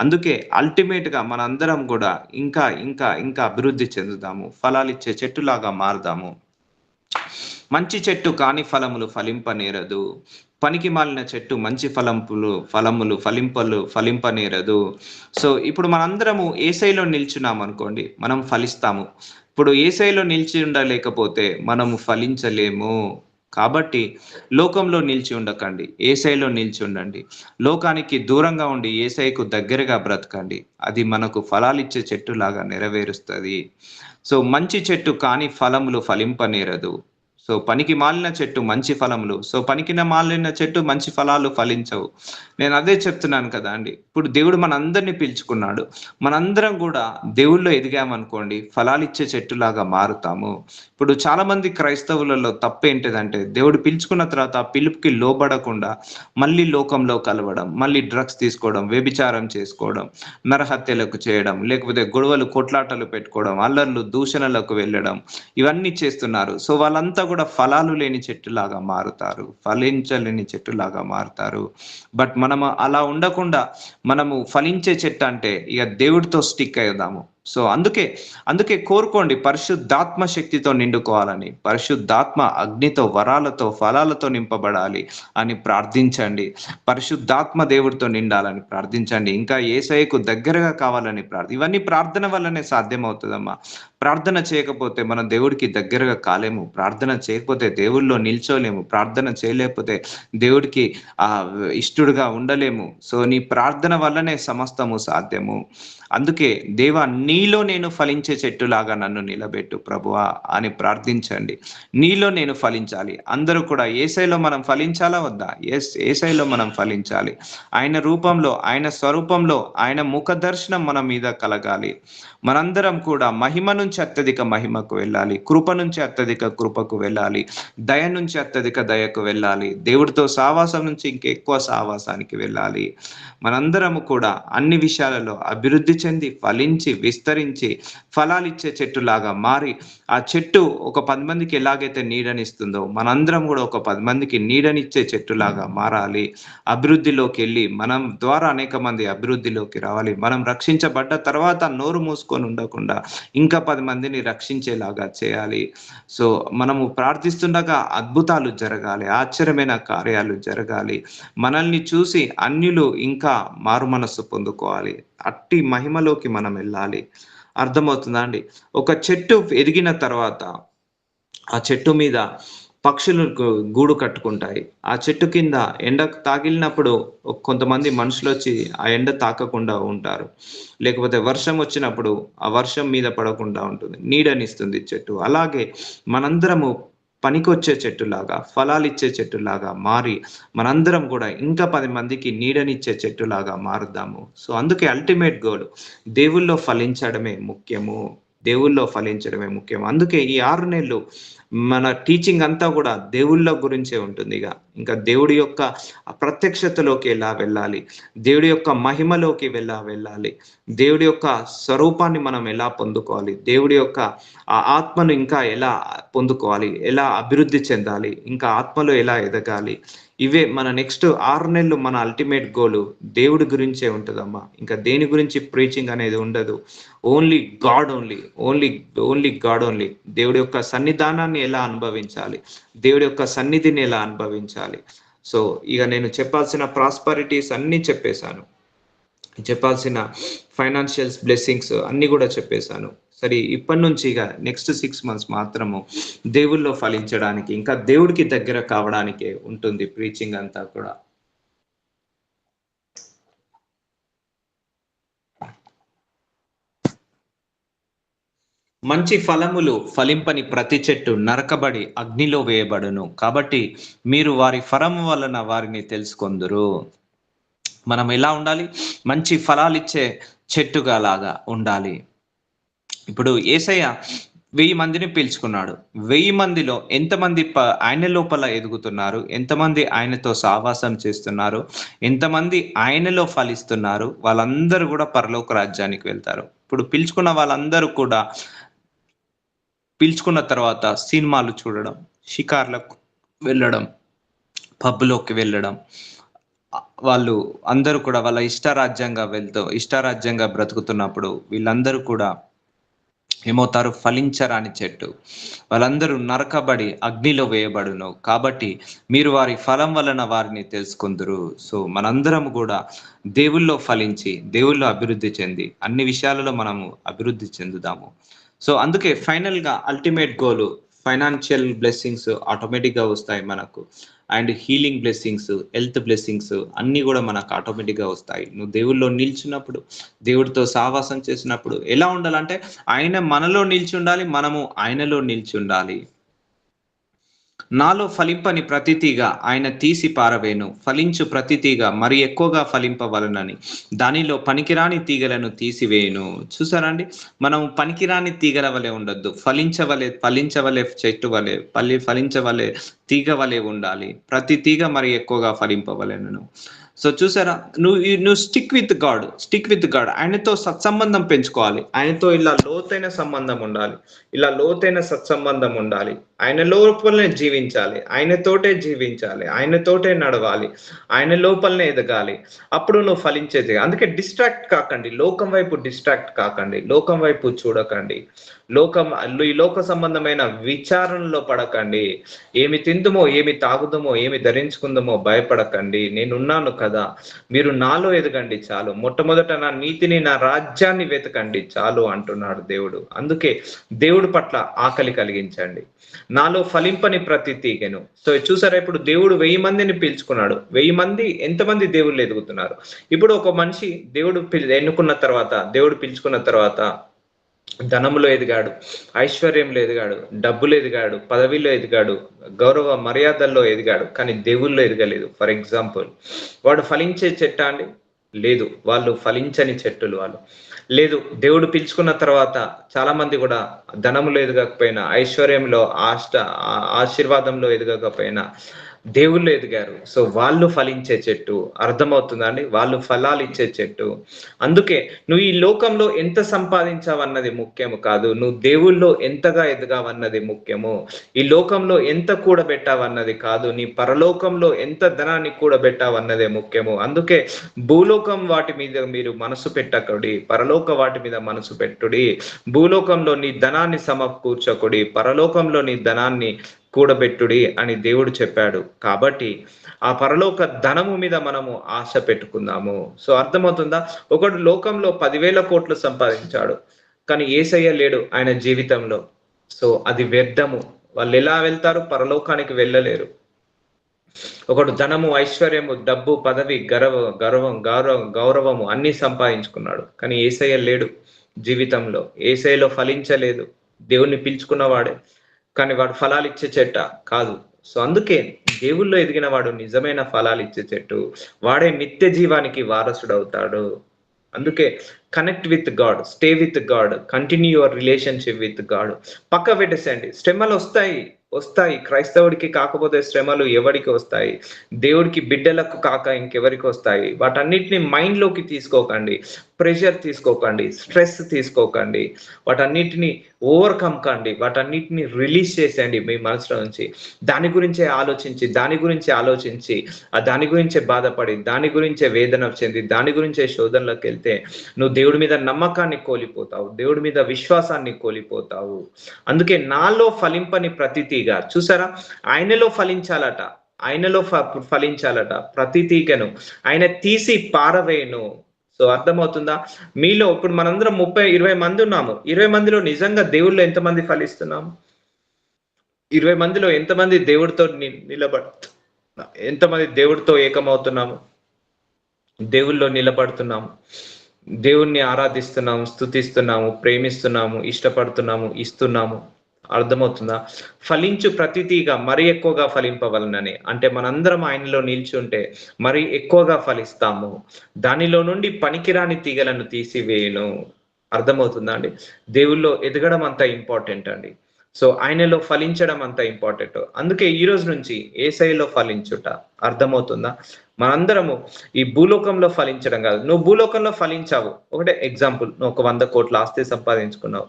అందుకే అల్టిమేట్ గా మనందరం కూడా ఇంకా ఇంకా ఇంకా అభివృద్ధి చెందుదాము, ఫలాలు ఇచ్చే చెట్టులాగా మారుదాము. మంచి చెట్టు కాని ఫలములు ఫలింపనేరదు, పనికి మాలిన చెట్టు మంచి ఫలములు ఫలింపనేరదు. సో ఇప్పుడు మనందరము యేసయ్యలో నిల్చున్నాం అనుకోండి, మనం ఫలిస్తాము. ఇప్పుడు యేసయ్యలో నిలిచి ఉండలేకపోతే మనము ఫలించలేము. కాబట్టి లోకంలో నిలిచి ఉండకండి, యేసయ్యలో నిలిచి ఉండండి. లోకానికి దూరంగా ఉండి యేసయ్యకు దగ్గరగా బ్రతకండి, అది మనకు ఫలాలిచ్చే చెట్టులాగా నెరవేరుస్తుంది. సో మంచి చెట్టు కాని ఫలములు ఫలింపనేరదు. సో పనికి మాలిన చెట్టు మంచి ఫలములు, సో పనికి మాలిన చెట్టు మంచి ఫలాలు ఫలించవు. నేను అదే చెప్తున్నాను కదా అండి. ఇప్పుడు దేవుడు మనందరినీ పిలుచుకున్నాడు, మనందరం కూడా దేవుళ్ళో ఎదిగామనుకోండి ఫలాలు ఇచ్చే చెట్టులాగా మారుతాము. ఇప్పుడు చాలా మంది క్రైస్తవులలో తప్పేంటిదంటే, దేవుడు పిలుచుకున్న తర్వాత పిలుపుకి లోబడకుండా మళ్ళీ లోకంలో కలవడం, మళ్ళీ డ్రగ్స్ తీసుకోవడం, వ్యభిచారం చేసుకోవడం, నరహత్యలకు చేయడం, లేకపోతే గొడవలు కొట్లాటలు పెట్టుకోవడం, అల్లర్లు దూషణలకు వెళ్ళడం, ఇవన్నీ చేస్తున్నారు. సో వాళ్ళంతా కూడా ఫలాలు లేని చెట్టులాగా మారుతారు, ఫలించలేని చెట్టులాగా మారుతారు. బట్ మనము అలా ఉండకుండా మనము ఫలించే చెట్టు అంటే ఇక దేవుడితో స్టిక్ అవుదాము, సో అందుకే కోరుకోండి పరిశుద్ధాత్మ శక్తితో నిండుకోవాలని, పరిశుద్ధాత్మ అగ్నితో, వరాలతో, ఫలాలతో నింపబడాలి అని ప్రార్థించండి. పరిశుద్ధాత్మ దేవుడితో నిండాలని ప్రార్థించండి. ఇంకా యేసయ్యకు దగ్గరగా కావాలని ఇవన్నీ ప్రార్థన వల్లనే సాధ్యమవుతదమ్మా. ప్రార్థన చేయకపోతే మనం దేవుడికి దగ్గరగా కాలేము. ప్రార్థన చేయకపోతే దేవుళ్ళో నిల్చోలేము. ప్రార్థన చేయలేకపోతే దేవుడికి ఇష్టడుగా ఉండలేము. సో నీ ప్రార్థన వల్లనే సమస్తము సాధ్యము. అందుకే దేవా నీలో నేను ఫలించే చెట్టులాగా నన్ను నిలబెట్టు ప్రభువా అని ప్రార్థించండి. నీలో నేను ఫలించాలి. అందరూ కూడా యేసయ్యలో మనం ఫలించాలా వద్దా? యేసయ్యలో మనం ఫలించాలి. ఆయన రూపంలో, ఆయన స్వరూపంలో, ఆయన ముఖ దర్శనం మన మీద కలగాలి. మనందరం కూడా మహిమ నుంచి అత్యధిక మహిమకు వెళ్ళాలి. కృప నుంచి అత్యధిక కృపకు వెళ్ళాలి. దయ నుంచి అత్యధిక దయకు వెళ్ళాలి. దేవుడితో సావాసం నుంచి ఇంకెక్కువ సావాసానికి వెళ్ళాలి. మనందరము కూడా అన్ని విషయాలలో అభివృద్ధి చెంది, ఫలించి, విస్తరించి, ఫలాలిచ్చే చెట్టులాగా మారి, ఆ చెట్టు ఒక 10 మందికి ఎలాగైతే నీడనిస్తుందో మనందరం కూడా ఒక 10 మందికి నీడనిచ్చే చెట్టులాగా మారాలి. అభివృద్ధిలోకి వెళ్ళి మనం ద్వారా అనేక మంది అభివృద్ధిలోకి రావాలి. మనం రక్షించబడ్డ తర్వాత నోరు మూసుకొని ఉండకుండా ఇంకా 10 మందిని రక్షించేలాగా చేయాలి. సో మనము ప్రార్థిస్తుండగా అద్భుతాలు జరగాలి, ఆశ్చర్యమైన కార్యాలు జరగాలి. మనల్ని చూసి అన్యులు ఇంకా మారు మనస్సు పొందుకోవాలి. అట్టి మహిమలోకి మనం వెళ్ళాలి. అర్థమవుతుందా అండి? ఒక చెట్టు ఎదిగిన తర్వాత ఆ చెట్టు మీద పక్షులు గూడు కట్టుకుంటాయి. ఆ చెట్టు కింద ఎండకు తాగిలినప్పుడు కొంతమంది మనుషులు వచ్చి ఆ ఎండ తాకకుండా ఉంటారు. లేకపోతే వర్షం వచ్చినప్పుడు ఆ వర్షం మీద పడకుండా ఉంటుంది, నీడనిస్తుంది చెట్టు. అలాగే మనందరము పనికొచ్చే చెట్టులాగా, ఫలాలిచ్చే చెట్టులాగా మారి మనందరం కూడా ఇంకా 10 మందికి నీడనిచ్చే చెట్టులాగా మారుదాము. సో అందుకే అల్టిమేట్ గోల్ దేవుల్లో ఫలించడమే ముఖ్యము. దేవుల్లో ఫలించడమే ముఖ్యం. అందుకే ఈ 6 నెలలు మన టీచింగ్ అంతా కూడా దేవుళ్ళ గురించే ఉంటుంది. ఇంకా దేవుడి యొక్క ప్రత్యక్షతలోకి ఎలా వెళ్ళాలి, దేవుడి యొక్క మహిమలోకి వెళ్ళాలి, దేవుడి యొక్క స్వరూపాన్ని మనం ఎలా పొందుకోవాలి, దేవుడి యొక్క ఆ ఆత్మను ఇంకా ఎలా పొందుకోవాలి, ఎలా అభివృద్ధి చెందాలి, ఇంకా ఆత్మలో ఎలా ఎదగాలి, ఇవే మన నెక్స్ట్ 6 నెలలు మన అల్టిమేట్ గోల్ దేవుడి గురించే ఉంటుందమ్మా. ఇంకా దేని గురించి ప్రీచింగ్ అనేది ఉండదు. Only God only God only. దేవుడి యొక్క సన్నిధానాన్ని ఎలా అనుభవించాలి, దేవుడి యొక్క సన్నిధిని ఎలా అనుభవించాలి. సో ఇక నేను చెప్పాల్సిన ప్రాస్పరిటీస్ అన్ని చెప్పేశాను, చెప్పాల్సిన ఫైనాన్షియల్ బ్లెస్సింగ్స్ అన్ని కూడా చెప్పేశాను. సరే ఇప్పటి నుంచి ఇక నెక్స్ట్ 6 months మాత్రము దేవుల్లో ఫలించడానికి, ఇంకా దేవుడికి దగ్గర కావడానికే ఉంటుంది ప్రీచింగ్ అంతా కూడా. మంచి ఫలములు ఫలింపని ప్రతి చెట్టు నరకబడి అగ్నిలో వేయబడును. కాబట్టి మీరు వారి ఫలము వలన వారిని తెలుసుకొందురు. మనం ఎలా ఉండాలి? మంచి ఫలాలిచ్చే చెట్టుగా లాగా ఉండాలి. ఇప్పుడు యేసయ్య 1000 మందిని పిలుచుకున్నాడు. 1000 మందిలో ఎంతమంది ఆయన లోపల ఎదుగుతున్నారు, ఎంతమంది ఆయనతో సావాసం చేస్తున్నారు, ఎంతమంది ఆయనలో ఫలిస్తున్నారు, వాళ్ళందరూ కూడా పరలోక రాజ్యానికి వెళ్తారు. ఇప్పుడు పిలుచుకున్న వాళ్ళందరూ కూడా పిలుచుకున్న తర్వాత సినిమాలు చూడడం, షికార్లకు వెళ్ళడం, పబ్లోకి వెళ్ళడం, వాళ్ళు అందరూ కూడా వాళ్ళ ఇష్టారాజ్యంగా బ్రతుకుతున్నప్పుడు వీళ్ళందరూ కూడా ఏమవుతారు? ఫలించరాని చెట్టు. వాళ్ళందరూ నరకబడి అగ్నిలో వేయబడును. కాబట్టి మీరు వారి ఫలం వలన వారిని తెలుసుకుందరు. సో మనందరం కూడా దేవుల్లో ఫలించి, దేవుల్లో అభివృద్ధి చెంది, అన్ని విషయాలలో మనము అభివృద్ధి చెందుదాము. సో అందుకే ఫైనల్ గా ultimate goal financial blessings automatic గా వస్తాయి మనకు. And healing blessings, health blessings అన్ని కూడా మనకు ఆటోమేటిక్ గా వస్తాయి. నువ్వు దేవుల్లో నిల్చున్నప్పుడు, దేవుడితో సావాసం చేసినప్పుడు ఎలా ఉండాలంటే ఆయన మనలో నిల్చి ఉండాలి, మనము ఆయనలో నిల్చి ఉండాలి. నాలో ఫలింపని ప్రతి తీగ ఆయన తీసి పారవేను, ఫలించు ప్రతి తీగ మరి ఎక్కువగా ఫలింపవలనని దానిలో పనికిరాని తీగలను తీసివేయును. చూసారండి, మనం పనికిరాని తీగల వలె ఉండొద్దు, ఫలించవలే చెట్టు వలె, ఫలించవలే తీగ వలె ఉండాలి. ప్రతి తీగ మరి ఎక్కువగా ఫలింపవలెను. సో చూసారా, నువ్వు స్టిక్ విత్ గాడ్. ఆయనతో సత్సంబంధం పెంచుకోవాలి. ఆయనతో ఇలా లోతైన సంబంధం ఉండాలి, ఇలా లోతైన సత్సంబంధం ఉండాలి. ఆయన లోపలనే జీవించాలి, ఆయనతోటే జీవించాలి, ఆయనతోటే నడవాలి, ఆయన లోపలనే ఎదగాలి. అప్పుడు నువ్వు ఫలించేది. అందుకే డిస్ట్రాక్ట్ కాకండి, లోకం వైపు డిస్ట్రాక్ట్ కాకండి, లోకం వైపు చూడకండి, ఈ లోక సంబంధమైన విచారణలో పడకండి. ఏమి తిందుమో, ఏమి తాగుదమో, ఏమి ధరించుకుందామో భయపడకండి. నేనున్నాను కదా, మీరు నాలో ఎదగండి చాలు. మొట్టమొదట నా నీతిని, నా రాజ్యాన్ని వెతకండి చాలు అంటున్నాడు దేవుడు. అందుకే దేవుడు పట్ల ఆకలి కలిగించండి. నాలో ఫలింపని ప్రతి తీగెను. సో చూసారా, ఇప్పుడు దేవుడు 1000 మందిని పిలుచుకున్నాడు. 1000 మంది ఎంతమంది దేవుళ్ళు ఎదుగుతున్నారు? ఇప్పుడు ఒక మనిషి దేవుడు ఎన్నుకున్న తర్వాత, దేవుడు పిలుచుకున్న తర్వాత ధనములో ఎదిగాడు, ఐశ్వర్యంలో ఎదిగాడు, డబ్బులో ఎదిగాడు, పదవిలో ఎదిగాడు, గౌరవ మర్యాదల్లో ఎదిగాడు, కానీ దేవుల్లో ఎదగలేదు. ఫర్ ఎగ్జాంపుల్, వాడు ఫలించే చెట్ట అండి? లేదు, వాళ్ళు ఫలించని చెట్టులు వాళ్ళు. లేదు, దేవుడు పిలుచుకున్న తర్వాత చాలా మంది కూడా ధనములో ఎదగకపోయినా, ఐశ్వర్యంలో ఆశీర్వాదంలో ఎదగకపోయినా దేవుళ్ళు ఎదిగారు. సో వాళ్ళు ఫలించే చెట్టు. అర్థమవుతుందా అండి? వాళ్ళు ఫలాలు ఇచ్చే చెట్టు. అందుకే నువ్వు ఈ లోకంలో ఎంత సంపాదించావన్నది ముఖ్యము కాదు, నువ్వు దేవుళ్ళో ఎంతగా ఎదగావన్నది ముఖ్యము. ఈ లోకంలో ఎంత కూడబెట్టావన్నది కాదు, నీ పరలోకంలో ఎంత ధనాన్ని కూడబెట్టావన్నదే ముఖ్యము. అందుకే భూలోకం వాటి మీద మీరు మనసు పెట్టకుడి, పరలోక వాటి మీద మనసు పెట్టుడి. భూలోకంలో నీ ధనాన్ని సమకూర్చకుడి, పరలోకంలో నీ ధనాన్ని కూడబెట్టుడి అని దేవుడు చెప్పాడు. కాబట్టి ఆ పరలోక ధనము మీద మనము ఆశ పెట్టుకుందాము. సో అర్థమవుతుందా? ఒకడు లోకంలో 10,000 కోట్లు సంపాదించాడు, కానీ యేసయ్య లేడు ఆయన జీవితంలో. సో అది వ్యర్థము. వాళ్ళు ఎలా వెళ్తారు? పరలోకానికి వెళ్ళలేరు. ఒకడు ధనము, ఐశ్వర్యము, డబ్బు, పదవి, గౌరవము అన్ని సంపాదించుకున్నాడు, కానీ యేసయ్య లేడు జీవితంలో. యేసయ్యలో ఫలించలేదు. దేవుణ్ణి పిలుచుకున్నవాడే, కానీ వాడు ఫలాలు ఇచ్చే చెట్ట కాదు. సో అందుకే దేవుల్లో ఎదిగిన వాడు నిజమైన ఫలాలు ఇచ్చే చెట్టు, వాడే నిత్య జీవానికి వారసుడవుతాడు. అందుకే connect with God, stay with God, continue your relationship with God. పక్క పెట్టేసేయండి. శ్రమలు వస్తాయి, క్రైస్తవుడికి కాకపోతే శ్రమలు ఎవరికి వస్తాయి? దేవుడికి బిడ్డలకు కాక ఇంకెవరికి వస్తాయి? వాటన్నిటిని మైండ్ లోకి తీసుకోకండి, ప్రెషర్ తీసుకోకండి, స్ట్రెస్ తీసుకోకండి, వాటన్నిటిని ఓవర్కమ్ కండి, వాటన్నిటిని రిలీజ్ చేసేయండి మీ మనసులో నుంచి. దాని గురించే ఆలోచించి దాని గురించే బాధపడి, దాని గురించే వేదన చెంది, దాని గురించే శోధనలోకి వెళ్తే నువ్వు దేవుడి మీద నమ్మకాన్ని కోల్పోతావు, దేవుడి మీద విశ్వాసాన్ని కోల్పోతావు. అందుకే నాలో ఫలింపని ప్రతి తీగ, చూసారా, ఆయనలో ఫలించాలట, ప్రతి తీగను ఆయన తీసి పారవేయను. సో అర్థమవుతుందా? మీలో ఇప్పుడు మనందరం 20 మంది ఉన్నాము. 20 మందిలో నిజంగా దేవుళ్ళు ఎంతమంది ఫలిస్తున్నాము? 20 మందిలో ఎంతమంది దేవుడితో ఎంతమంది దేవుడితో ఏకమవుతున్నాము? దేవుళ్ళో నిలబడుతున్నాము, దేవుణ్ణి ఆరాధిస్తున్నాము, స్తుతిస్తున్నాము, ప్రేమిస్తున్నాము, ఇష్టపడుతున్నాము, ఇస్తున్నాము. అర్థమవుతుందా? ఫలించు ప్రతిగా మరి ఎక్కువగా ఫలింపవలనని, అంటే మనందరం ఆయనలో నిల్చుంటే మరి ఎక్కువగా ఫలిస్తాము. దానిలో నుండి పనికిరాని తీగలను తీసివేయను. అర్థమవుతుందా అండి? దేవుల్లో ఎదగడం అంత ఇంపార్టెంట్ అండి. సో ఆయనలో ఫలించడం అంత ఇంపార్టెంట్. అందుకే ఈ రోజు నుంచి యేసయ్యలో ఫలించుట. అర్థమవుతుందా? మనందరము ఈ భూలోకంలో ఫలించడం కాదు. నువ్వు భూలోకంలో ఫలించావు, ఒకటే ఎగ్జాంపుల్, నువ్వు ఒక 100 కోట్ల ఆస్తి సంపాదించుకున్నావు,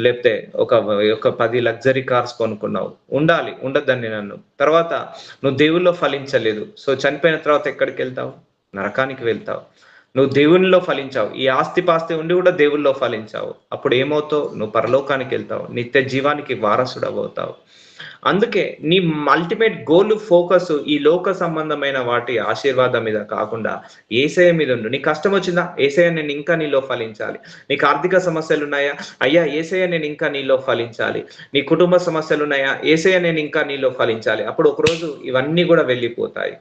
లేకపోతే ఒక 10 లగ్జరీ కార్స్ కొనుక్కున్నావు. ఉండద్దని నన్ను. తర్వాత నువ్వు దేవుల్లో ఫలించలేదు. సో చనిపోయిన తర్వాత ఎక్కడికి వెళ్తావు? నరకానికి వెళ్తావు. నువ్వు దేవునిలో ఫలించావు, ఈ ఆస్తి పాస్తి ఉండి కూడా దేవుల్లో ఫలించావు. అప్పుడు ఏమవుతావు? నువ్వు పరలోకానికి వెళ్తావు, నిత్య జీవానికి వారసుడవుతావు. అందుకే నీ అల్టిమేట్ గోల్, ఫోకస్ ఈ లోక సంబంధమైన వాటి ఆశీర్వాదం మీద కాకుండా యేసయ్య మీద ఉండు. నీకు కష్టం వచ్చిందా? యేసయ్య నేను ఇంకా నీలో ఫలించాలి. నీకు ఆర్థిక సమస్యలు ఉన్నాయా? అయ్యా యేసయ్య నేను ఇంకా నీలో ఫలించాలి. నీ కుటుంబ సమస్యలు ఉన్నాయా? యేసయ్య నేను ఇంకా నీలో ఫలించాలి. అప్పుడు ఒకరోజు ఇవన్నీ కూడా వెళ్ళిపోతాయి.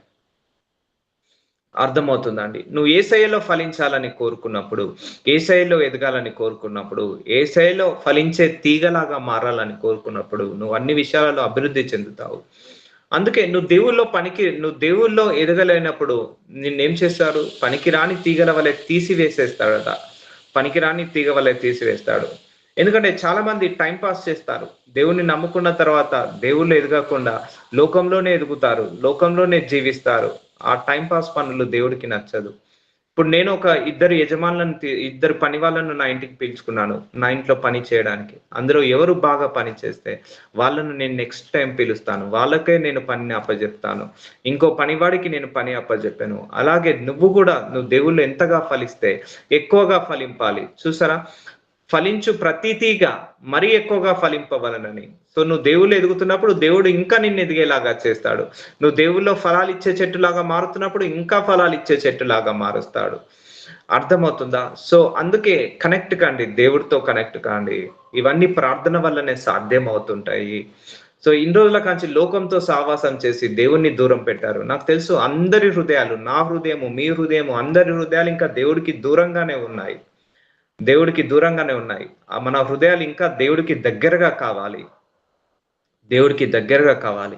అర్థమవుతుందండి? నువ్వు యేసయ్యలో ఫలించాలని కోరుకున్నప్పుడు, యేసయ్యలో ఎదగాలని కోరుకున్నప్పుడు, యేసయ్యలో ఫలించే తీగలాగా మారాలని కోరుకున్నప్పుడు నువ్వు అన్ని విషయాలలో అభివృద్ధి చెందుతావు. అందుకే నువ్వు దేవుల్లో ఎదగలేనప్పుడు నిన్నేం చేస్తాడు? పనికిరాని తీగల వలె తీసివేసేస్తాడట. పనికిరాని తీగ వలె తీసివేస్తాడు. ఎందుకంటే చాలా మంది టైం పాస్ చేస్తారు. దేవుణ్ణి నమ్ముకున్న తర్వాత దేవుళ్ళు ఎదగకుండా లోకంలోనే ఎదుగుతారు, లోకంలోనే జీవిస్తారు. ఆ టైం పాస్ పనులు దేవుడికి నచ్చదు. ఇప్పుడు నేను ఒక ఇద్దరు పని వాళ్ళను నా ఇంటికి పిలుచుకున్నాను నా ఇంట్లో పని చేయడానికి. అందులో ఎవరు బాగా పని చేస్తే వాళ్ళను నేను నెక్స్ట్ టైం పిలుస్తాను. వాళ్ళకే నేను పనిని అప్పజెప్తాను. ఇంకో పనివాడికి నేను పని అప్పజెప్పాను. అలాగే నువ్వు దేవుళ్ళు ఎంతగా ఫలిస్తే ఎక్కువగా ఫలింపాలి. చూసారా? ఫలించు ప్రతి తీగ మరీ ఎక్కువగా ఫలింపవలనని. సో నువ్వు దేవుళ్ళు ఎదుగుతున్నప్పుడు దేవుడు ఇంకా నిన్ను ఎదిగేలాగా చేస్తాడు. నువ్వు దేవుల్లో ఫలాలు ఇచ్చే చెట్టులాగా మారుతున్నప్పుడు ఇంకా ఫలాలు ఇచ్చే చెట్టులాగా మారుస్తాడు. అర్థమవుతుందా? సో అందుకే కనెక్ట్ కండి, దేవుడితో కనెక్ట్ కాండి. ఇవన్నీ ప్రార్థన వల్లనే సాధ్యం అవుతుంటాయి. సో ఇన్ని రోజుల కాంచి లోకంతో సావాసం చేసి దేవుణ్ణి దూరం పెట్టారు. నాకు తెలుసు అందరి హృదయాలు, నా హృదయము, మీ హృదయము, అందరి హృదయాలు ఇంకా దేవుడికి దూరంగానే ఉన్నాయి. దేవుడికి దూరంగానే ఉన్నాయి. మన హృదయాలు ఇంకా దేవుడికి దగ్గరగా కావాలి. దేవుడికి దగ్గరగా కావాలి.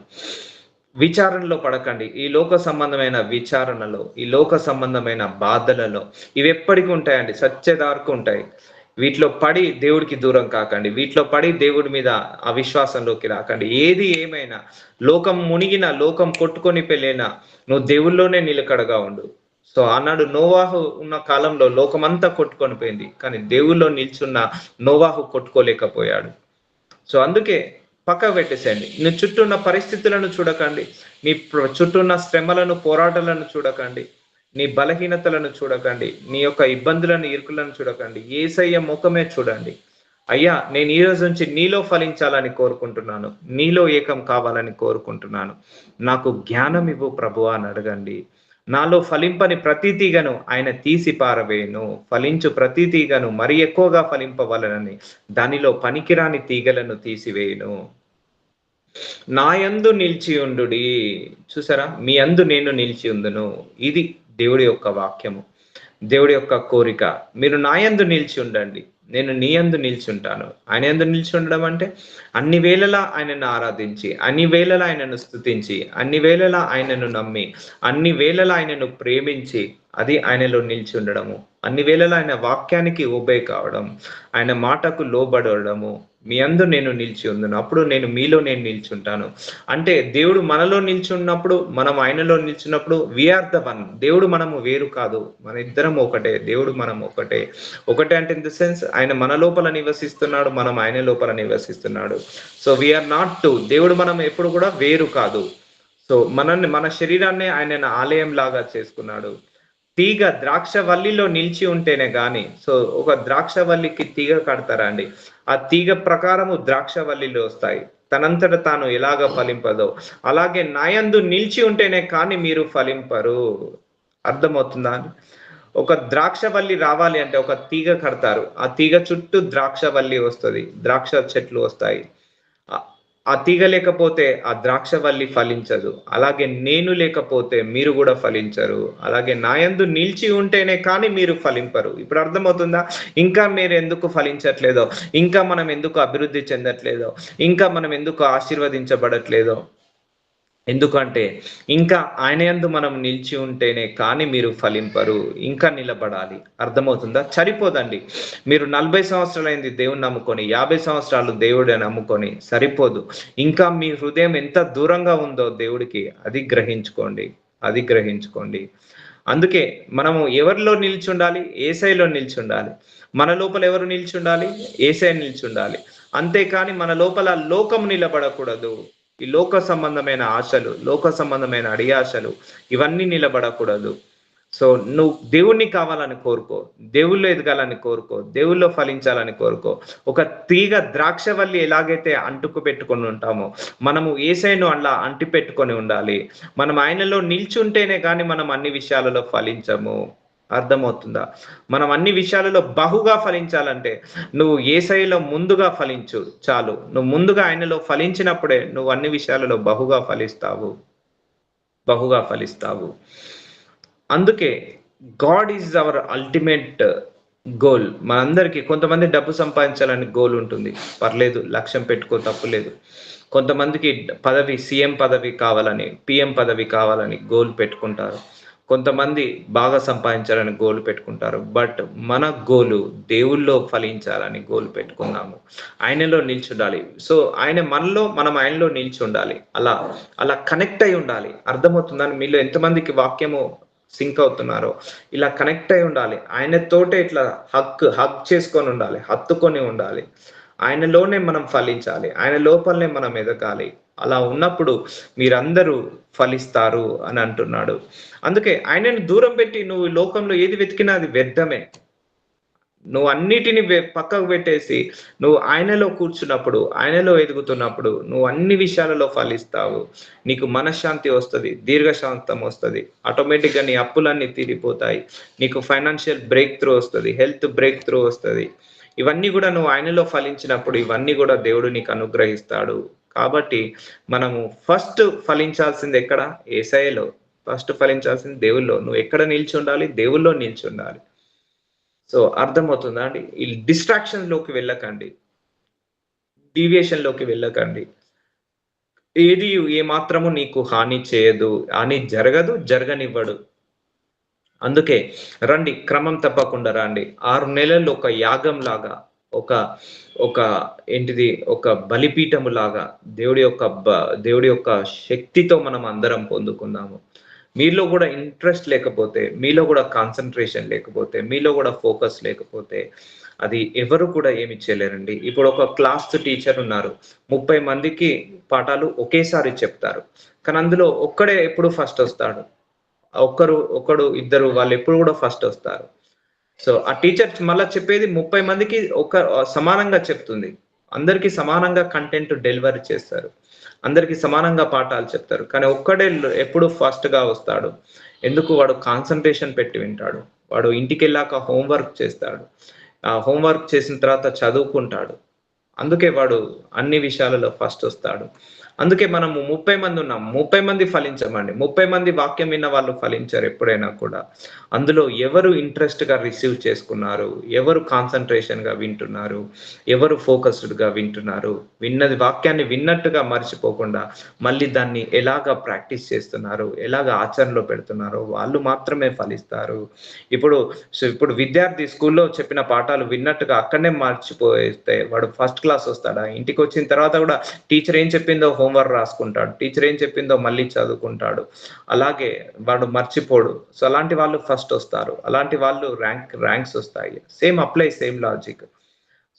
విచారణలో పడకండి. ఈ లోక సంబంధమైన విచారణలో, ఈ లోక సంబంధమైన బాధలలో ఇవి ఎప్పటికీ ఉంటాయండి, సత్యదార్కు ఉంటాయి. వీటిలో పడి దేవుడికి దూరం కాకండి. వీటిలో పడి దేవుడి మీద అవిశ్వాసంలోకి రాకండి. ఏది ఏమైనా లోకం మునిగిన, లోకం కొట్టుకొని పెళ్ళినా నువ్వు దేవుల్లోనే నిలకడగా ఉండు. సో ఆనాడు నోవాహు ఉన్న కాలంలో లోకమంతా కొట్టుకొని పోయింది, కానీ దేవుల్లో నిల్చున్న నోవాహు కొట్టుకోలేకపోయాడు. సో అందుకే పక్కకు పెట్టేసేయండి. నీ చుట్టూ ఉన్న పరిస్థితులను చూడకండి, నీ చుట్టూ ఉన్న శ్రమలను, పోరాటాలను చూడకండి, నీ బలహీనతలను చూడకండి, నీ యొక్క ఇబ్బందులను, ఇరుకులను చూడకండి. యేసయ్య ముఖమే చూడండి. అయ్యా, నేను ఈ రోజు నుంచి నీలో ఫలించాలని కోరుకుంటున్నాను, నీలో ఏకం కావాలని కోరుకుంటున్నాను, నాకు జ్ఞానం ఇవ్వు ప్రభువా అని అడగండి. నాలో ఫలింపని ప్రతి తీగను ఆయన తీసి పారవేయును. ఫలించు ప్రతి తీగను మరి ఎక్కువగా ఫలింపవలనని దానిలో పనికిరాని తీగలను తీసివేయును. నా యందు నిలిచి ఉండుడి. చూసారా? మీ అందు నేను నిలిచి ఉందును. ఇది దేవుడి యొక్క వాక్యము, దేవుడి యొక్క కోరిక. మీరు నా యందు నిలిచి ఉండండి, నేను నీ యందు నిలిచి ఉంటాను. ఆయన యందు నిలిచి ఉండడం అంటే అన్ని వేళలా ఆయనను ఆరాధించి, అన్ని వేళలా ఆయనను స్తుతించి, అన్ని వేళలా ఆయనను నమ్మి, అన్ని వేళలా ఆయనను ప్రేమించి, అది ఆయనలో నిలిచి ఉండడము. అన్ని వేళలా ఆయన వాక్యానికి ఓబే కావడం, ఆయన మాటకు లోబడడము. మీ అందు నేను నిలిచి ఉందును, అప్పుడు నేను మీలో నేను నిల్చుంటాను. అంటే దేవుడు మనలో నిల్చున్నప్పుడు, మనం ఆయనలో నిల్చున్నప్పుడు వీఆర్ ద వన్. దేవుడు మనము వేరు కాదు, మన ఇద్దరం ఒకటే. దేవుడు మనం ఒకటే. ఒకటే అంటే ఇన్ ద సెన్స్ ఆయన మన లోపల నివసిస్తున్నాడు, మనం ఆయన లోపల నివసిస్తున్నాడు. So we are not two. దేవుడు మనం ఎప్పుడు కూడా వేరు కాదు. సో మన శరీరాన్ని ఆయన ఆలయం లాగా చేసుకున్నాడు. తీగ ద్రాక్ష వల్లిలో నిలిచి ఉంటేనే గాని, సో ఒక ద్రాక్ష వల్లికి తీగ కడతారా అండి? ఆ తీగ ప్రకారము ద్రాక్ష వల్లిలో వస్తాయి. తనంతట తాను ఎలాగ ఫలింపదో అలాగే నాయందు నిలిచి ఉంటేనే కానీ మీరు ఫలింపరు. అర్థమవుతుందా? ఒక ద్రాక్ష వల్లి రావాలి అంటే ఒక తీగ కడతారు, ఆ తీగ చుట్టూ ద్రాక్ష వల్లి వస్తుంది, ద్రాక్ష చెట్లు వస్తాయి. ఆ తీగ లేకపోతే ఆ ద్రాక్ష వల్లి ఫలించదు. అలాగే నేను లేకపోతే మీరు కూడా ఫలించరు. అలాగే నా యందు నిలిచి ఉంటేనే కానీ మీరు ఫలింపరు. ఇప్పుడు అర్థమవుతుందా? ఇంకా మీరు ఎందుకు ఫలించట్లేదో, ఇంకా మనం ఎందుకు అభివృద్ధి చెందట్లేదో, ఇంకా మనం ఎందుకు ఆశీర్వదించబడట్లేదో? ఎందుకంటే ఇంకా ఆయన యందు మనం నిలిచి ఉంటేనే కానీ మీరు ఫలింపరు. ఇంకా నిలబడాలి. అర్థమవుతుందా? సరిపోదండి. మీరు 40 సంవత్సరాలైంది దేవుని నమ్ముకొని, 50 సంవత్సరాలు దేవుడిని నమ్ముకొని సరిపోదు. ఇంకా మీ హృదయం ఎంత దూరంగా ఉందో దేవుడికి అది గ్రహించుకోండి, అది గ్రహించుకోండి. అందుకే మనము ఎవరిలో నిలిచి ఉండాలి? యేసయ్యలో నిలిచి ఉండాలి. మన లోపల ఎవరు నిలిచి ఉండాలి? యేసయ్య నిలిచి ఉండాలి. అంతేకాని మన లోపల లోకం నిలబడకూడదు. ఈ లోక సంబంధమైన ఆశలు, లోక సంబంధమైన అడియాశలు ఇవన్నీ నిలబడకూడదు. సో నువ్వు దేవుణ్ణి కావాలని కోరుకో, దేవుళ్ళు ఎదగాలని కోరుకో, దేవుల్లో ఫలించాలని కోరుకో. ఒక తీగ ద్రాక్షవల్లి ఎలాగైతే అంటుకు పెట్టుకొని ఉంటామో మనము యేసయ్యను అలా అంటి పెట్టుకొని ఉండాలి. మనం ఆయనలో నిల్చుంటేనే కానీ మనం అన్ని విషయాలలో ఫలించము. అర్థమవుతుందా? మనం అన్ని విషయాలలో బహుగా ఫలించాలంటే నువ్వు యేసయ్యలో ముందుగా ఫలించు చాలు. నువ్వు ముందుగా ఆయనలో ఫలించినప్పుడే నువ్వు అన్ని విషయాలలో బహుగా ఫలిస్తావు, బహుగా ఫలిస్తావు. అందుకే God is our ultimate goal. మనందరికీ కొంతమంది డబ్బు సంపాదించాలని గోల్ ఉంటుంది, పర్లేదు, లక్ష్యం పెట్టుకో, తప్పులేదు. కొంతమందికి పదవి, సీఎం పదవి కావాలని, పిఎం పదవి కావాలని గోల్ పెట్టుకుంటారు. కొంతమంది బాగా సంపాదించాలని గోల్ పెట్టుకుంటారు. బట్ మన గోలు దేవుల్లో ఫలించాలని గోల్ పెట్టుకున్నాము. ఆయనలో నిల్చుండాలి. సో ఆయన మనలో, మనం ఆయనలో నిల్చి ఉండాలి. అలా అలా కనెక్ట్ అయి ఉండాలి. అర్థమవుతుందని మీలో ఎంతమందికి వాక్యము సింక్ అవుతున్నారో ఇలా కనెక్ట్ అయి ఉండాలి. ఆయనతోటే ఇట్లా హగ్ చేసుకొని ఉండాలి, హత్తుకొని ఉండాలి. ఆయనలోనే మనం ఫలించాలి, ఆయన లోపలనే మనం ఎదగాలి. అలా ఉన్నప్పుడు మీరందరూ ఫలిస్తారు అని అంటున్నాడు. అందుకే ఆయనను దూరం పెట్టి నువ్వు లోకంలో ఏది వెతికినా అది వ్యర్థమే. నువ్వు అన్నిటిని పక్కకు పెట్టేసి నువ్వు ఆయనలో కూర్చున్నప్పుడు, ఆయనలో ఎదుగుతున్నప్పుడు నువ్వు అన్ని విషయాలలో ఫలిస్తావు. నీకు మనశ్శాంతి వస్తది, దీర్ఘశాంతం వస్తది. ఆటోమేటిక్‌గా నీ అప్పులన్నీ తీరిపోతాయి. నీకు ఫైనాన్షియల్ బ్రేక్ త్రూ వస్తది, హెల్త్ బ్రేక్ త్రూ వస్తది. ఇవన్నీ గూడా నువ్వు ఆయనలో ఫలించినప్పుడు ఇవన్నీ గూడా దేవుడు నీకు అనుగ్రహిస్తాడు. కాబట్టి మనము ఫస్ట్ ఫలించాల్సింది ఎక్కడ? యేసయ్యలో. ఫస్ట్ ఫలించాల్సింది దేవుల్లో. నువ్వు ఎక్కడ నిల్చుండాలి? దేవుల్లో నిల్చుండాలి. సో అర్థమవుతుందా అండి? ఈ డిస్ట్రాక్షన్‌లోకి వెళ్ళకండి. డీవియేషన్‌లోకి వెళ్ళకండి. ఏది ఏమాత్రము నీకు హాని చేయదు. హాని జరగదు, జరగనివ్వడు. అందుకే రండి, క్రమం తప్పకుండా రండి. 6 నెలల్లో ఒక యాగంలాగా, ఒక ఒక ఏంటిది ఒక బలిపీఠములాగా దేవుడి యొక్క శక్తితో మనం అందరం పొందుకుందాము. మీలో గూడా ఇంట్రెస్ట్ లేకపోతే, మీలో గూడా కాన్సంట్రేషన్ లేకపోతే, మీలో గూడా ఫోకస్ లేకపోతే అది ఎవరు కూడా ఏమి చేయలేరండి. ఇప్పుడు ఒక క్లాస్ టీచర్ ఉన్నారు. 30 మందికి పాఠాలు ఒకేసారి చెప్తారు. కానీ అందులో ఒక్కడే ఎప్పుడు ఫస్ట్ వస్తాడు. ఒకడు, ఇద్దరు వాళ్ళెప్పుడు గూడా ఫస్ట్ వస్తారు. సో, ఆ టీచర్ మళ్ళా చెప్పేది 30 మందికి సమానంగా చెప్తుంది. అందరికి సమానంగా కంటెంట్ డెలివరీ చేస్తారు. అందరికి సమానంగా పాఠాలు చెప్తారు. కానీ ఒక్కడే ఎప్పుడు ఫస్ట్‌గా వస్తాడు. ఎందుకు? వాడు కాన్సంట్రేషన్ పెట్టి వింటాడు. వాడు ఇంటికెళ్ళాక హోంవర్క్ చేస్తాడు. హోంవర్క్ చేసిన తర్వాత చదువుకుంటాడు. అందుకే వాడు అన్ని విషయాలలో ఫస్ట్ వస్తాడు. అందుకే మనము 30 మంది ఉన్నాం. 30 మంది ఫలించమండి. 30 మంది వాక్యం విన్న వాళ్ళు ఫలించరు ఎప్పుడైనా కూడా. అందులో ఎవరు ఇంట్రెస్ట్‌గా రిసీవ్ చేసుకున్నారు, ఎవరు కాన్సంట్రేషన్‌గా వింటున్నారు, ఎవరు ఫోకస్డ్‌గా వింటున్నారు, విన్నది వాక్యాన్ని విన్నట్టుగా మర్చిపోకుండా మళ్ళీ దాన్ని ఎలాగా ప్రాక్టీస్ చేస్తున్నారు, ఎలాగా ఆచరణలో పెడుతున్నారో వాళ్ళు మాత్రమే ఫలిస్తారు. ఇప్పుడు విద్యార్థి స్కూల్‌లో చెప్పిన పాఠాలు విన్నట్టుగా అక్కడనే మర్చిపోతే వాడు ఫస్ట్ క్లాస్ వస్తాడా? ఇంటికొచ్చిన తర్వాత కూడా టీచర్ ఏం చెప్పిందో హోంవర్క్ రాసుకుంటాడు. టీచర్ ఏం చెప్పిందో మళ్ళీ చదువుకుంటాడు. అలాగే వాడు మర్చిపోడు. సో, అలాంటి వాళ్ళు ఫస్ట్ వస్తారు. అలాంటి వాళ్ళు ర్యాంక్స్ వస్తాయి. Same logic.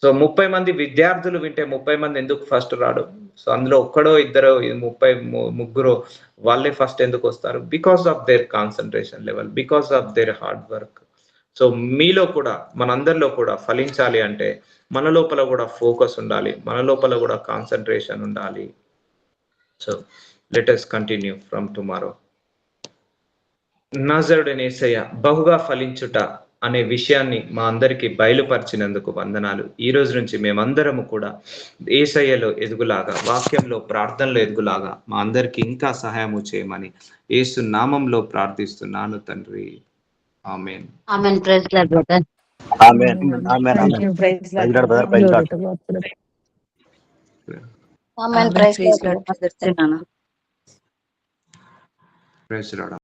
సో, 30 మంది విద్యార్థులు వింటే 30 మంది ఎందుకు ఫస్ట్ రాడు? సో, అందులో ఒక్కడో, ఇద్దరో, 30 ముగ్గురో వాళ్ళే ఫస్ట్ ఎందుకొస్తారు? Because of their concentration level, because of their hard work. So, మీలో కూడా, మనందరిలో కూడా ఫలించాలి అంటే మన లోపల గూడా ఫోకస్ ఉండాలి. మన లోపల గూడా కాన్సంట్రేషన్ ఉండాలి. So, let us continue from tomorrow. నజరుడైన యేసయ్య బహుగా ఫలించుట అనే విషయాన్ని మా అందరికి బయలుపరిచినందుకు వందనాలు. ఈ రోజు నుంచి మేమందరము కూడా యేసయ్యలో ఎదుగులాగా, వాక్యంలో, ప్రార్థనలో ఎదుగులాగా మా అందరికి ఇంకా సహాయము చేయమని యేసు నామంలో ప్రార్థిస్తున్నాను తండ్రి. ఆమేన్. ఆమేన్. Praise lord brother. ఆమేన్. ఆమేన్. ఆమేన్. Praise lord brother. Praise lord. ఆమేన్. Praise praise lord brother. Praise lord.